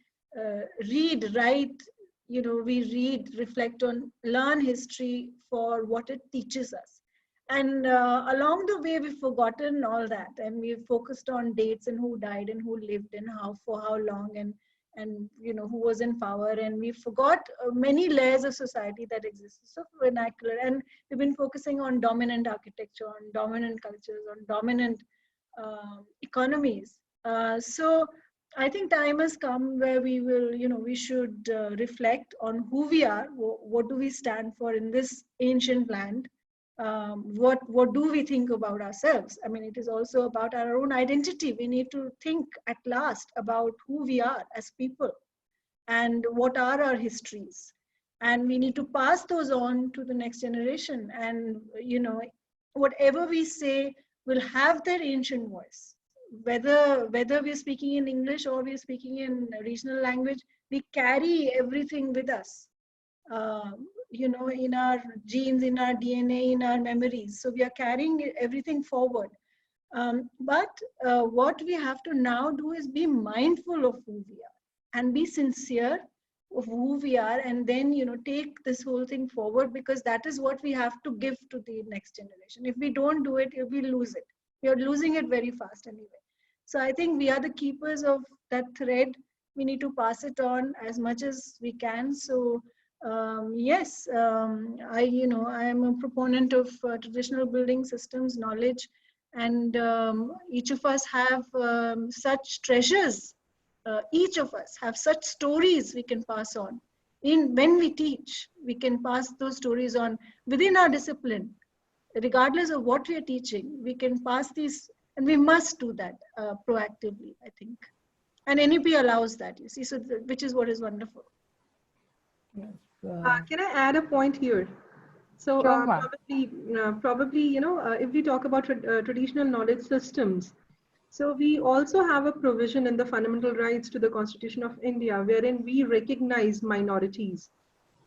read, write, we read, reflect on, learn history for what it teaches us. And along the way, we've forgotten all that, and we've focused on dates and who died and who lived and for how long and who was in power, and we forgot many layers of society that exist. So vernacular, and we've been focusing on dominant architecture, on dominant cultures, on dominant economies. So I think time has come where we will, we should reflect on who we are, what do we stand for in this ancient land, what do we think about ourselves? I mean, it is also about our own identity. We need to think at last about who we are as people and what are our histories. And we need to pass those on to the next generation. And, whatever we say will have their ancient voice. Whether we're speaking in English or we're speaking in regional language, we carry everything with us, in our genes, in our DNA, in our memories. So we are carrying everything forward. But what we have to now do is be mindful of who we are and be sincere of who we are, and then, take this whole thing forward, because that is what we have to give to the next generation. If we don't do it, we lose it. We are losing it very fast anyway. So I think we are the keepers of that thread. We need to pass it on as much as we can. So yes, I am a proponent of traditional building systems, knowledge, and each of us have such treasures. Each of us have such stories we can pass on. When we teach, we can pass those stories on within our discipline. Regardless of what we are teaching, we can pass these And we must do that proactively, I think. And NEP allows that, you see, so which is what is wonderful. Can I add a point here? So Sure, ma'am. probably, you know, if we talk about traditional knowledge systems, so we also have a provision in the fundamental rights to the Constitution of India, wherein we recognize minorities.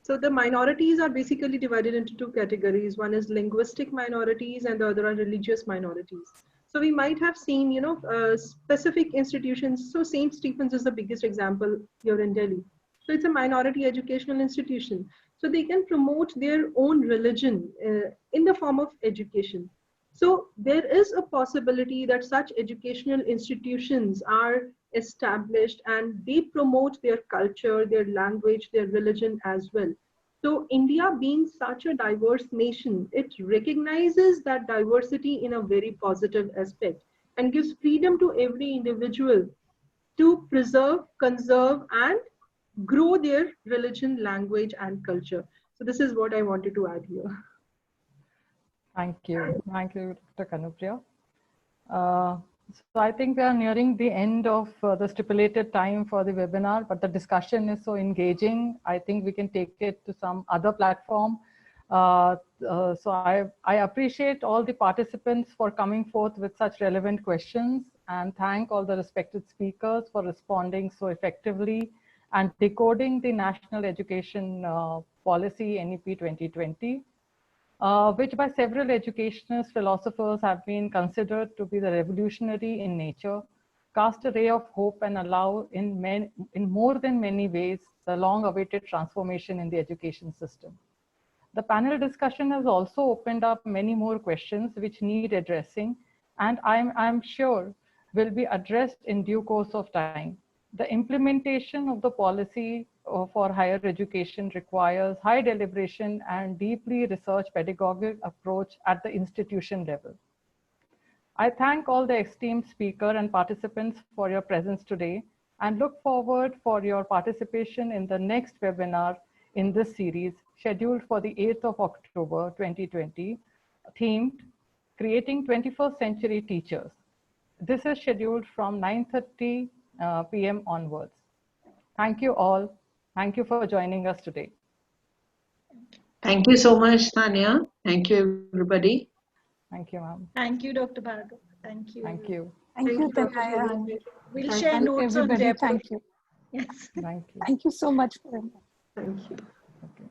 So the minorities are basically divided into two categories. One is linguistic minorities and the other are religious minorities. So we might have seen, you know, specific institutions. So St. Stephen's is the biggest example here in Delhi. So it's a minority educational institution. So they can promote their own religion in the form of education. So there is a possibility that such educational institutions are established and they promote their culture, their language, their religion as well. So India being such a diverse nation, it recognizes that diversity in a very positive aspect and gives freedom to every individual to preserve, conserve, and grow their religion, language, and culture. So this is what I wanted to add here. Thank you, Dr. Kanupriya. So I think we are nearing the end of the stipulated time for the webinar, but the discussion is so engaging. I think we can take it to some other platform. So I appreciate all the participants for coming forth with such relevant questions, and thank all the respected speakers for responding so effectively and decoding the National Education Policy NEP 2020. Which by several educationist philosophers have been considered to be the revolutionary in nature, cast a ray of hope and allow in more than many ways the long-awaited transformation in the education system. The panel discussion has also opened up many more questions which need addressing, and I'm sure will be addressed in due course of time. The implementation of the policy for higher education requires high deliberation and deeply research pedagogic approach at the institution level. I thank all the esteemed speaker and participants for your presence today and look forward for your participation in the next webinar in this series scheduled for the 8th of October 2020, themed Creating 21st Century Teachers. This is scheduled from 9:30 p.m. onwards. Thank you all. Thank you for joining us today. Thank you so much, Tanya. Thank you, everybody. Thank you, ma'am. Thank you, Dr. Bhargav. Thank you. Thank you. Thank you, Dr. Tanaya. Bhargav. We'll Thank share you, notes on everybody. Jaipur. Thank you. Yes. Thank you. Thank you so much for Thank you. Okay.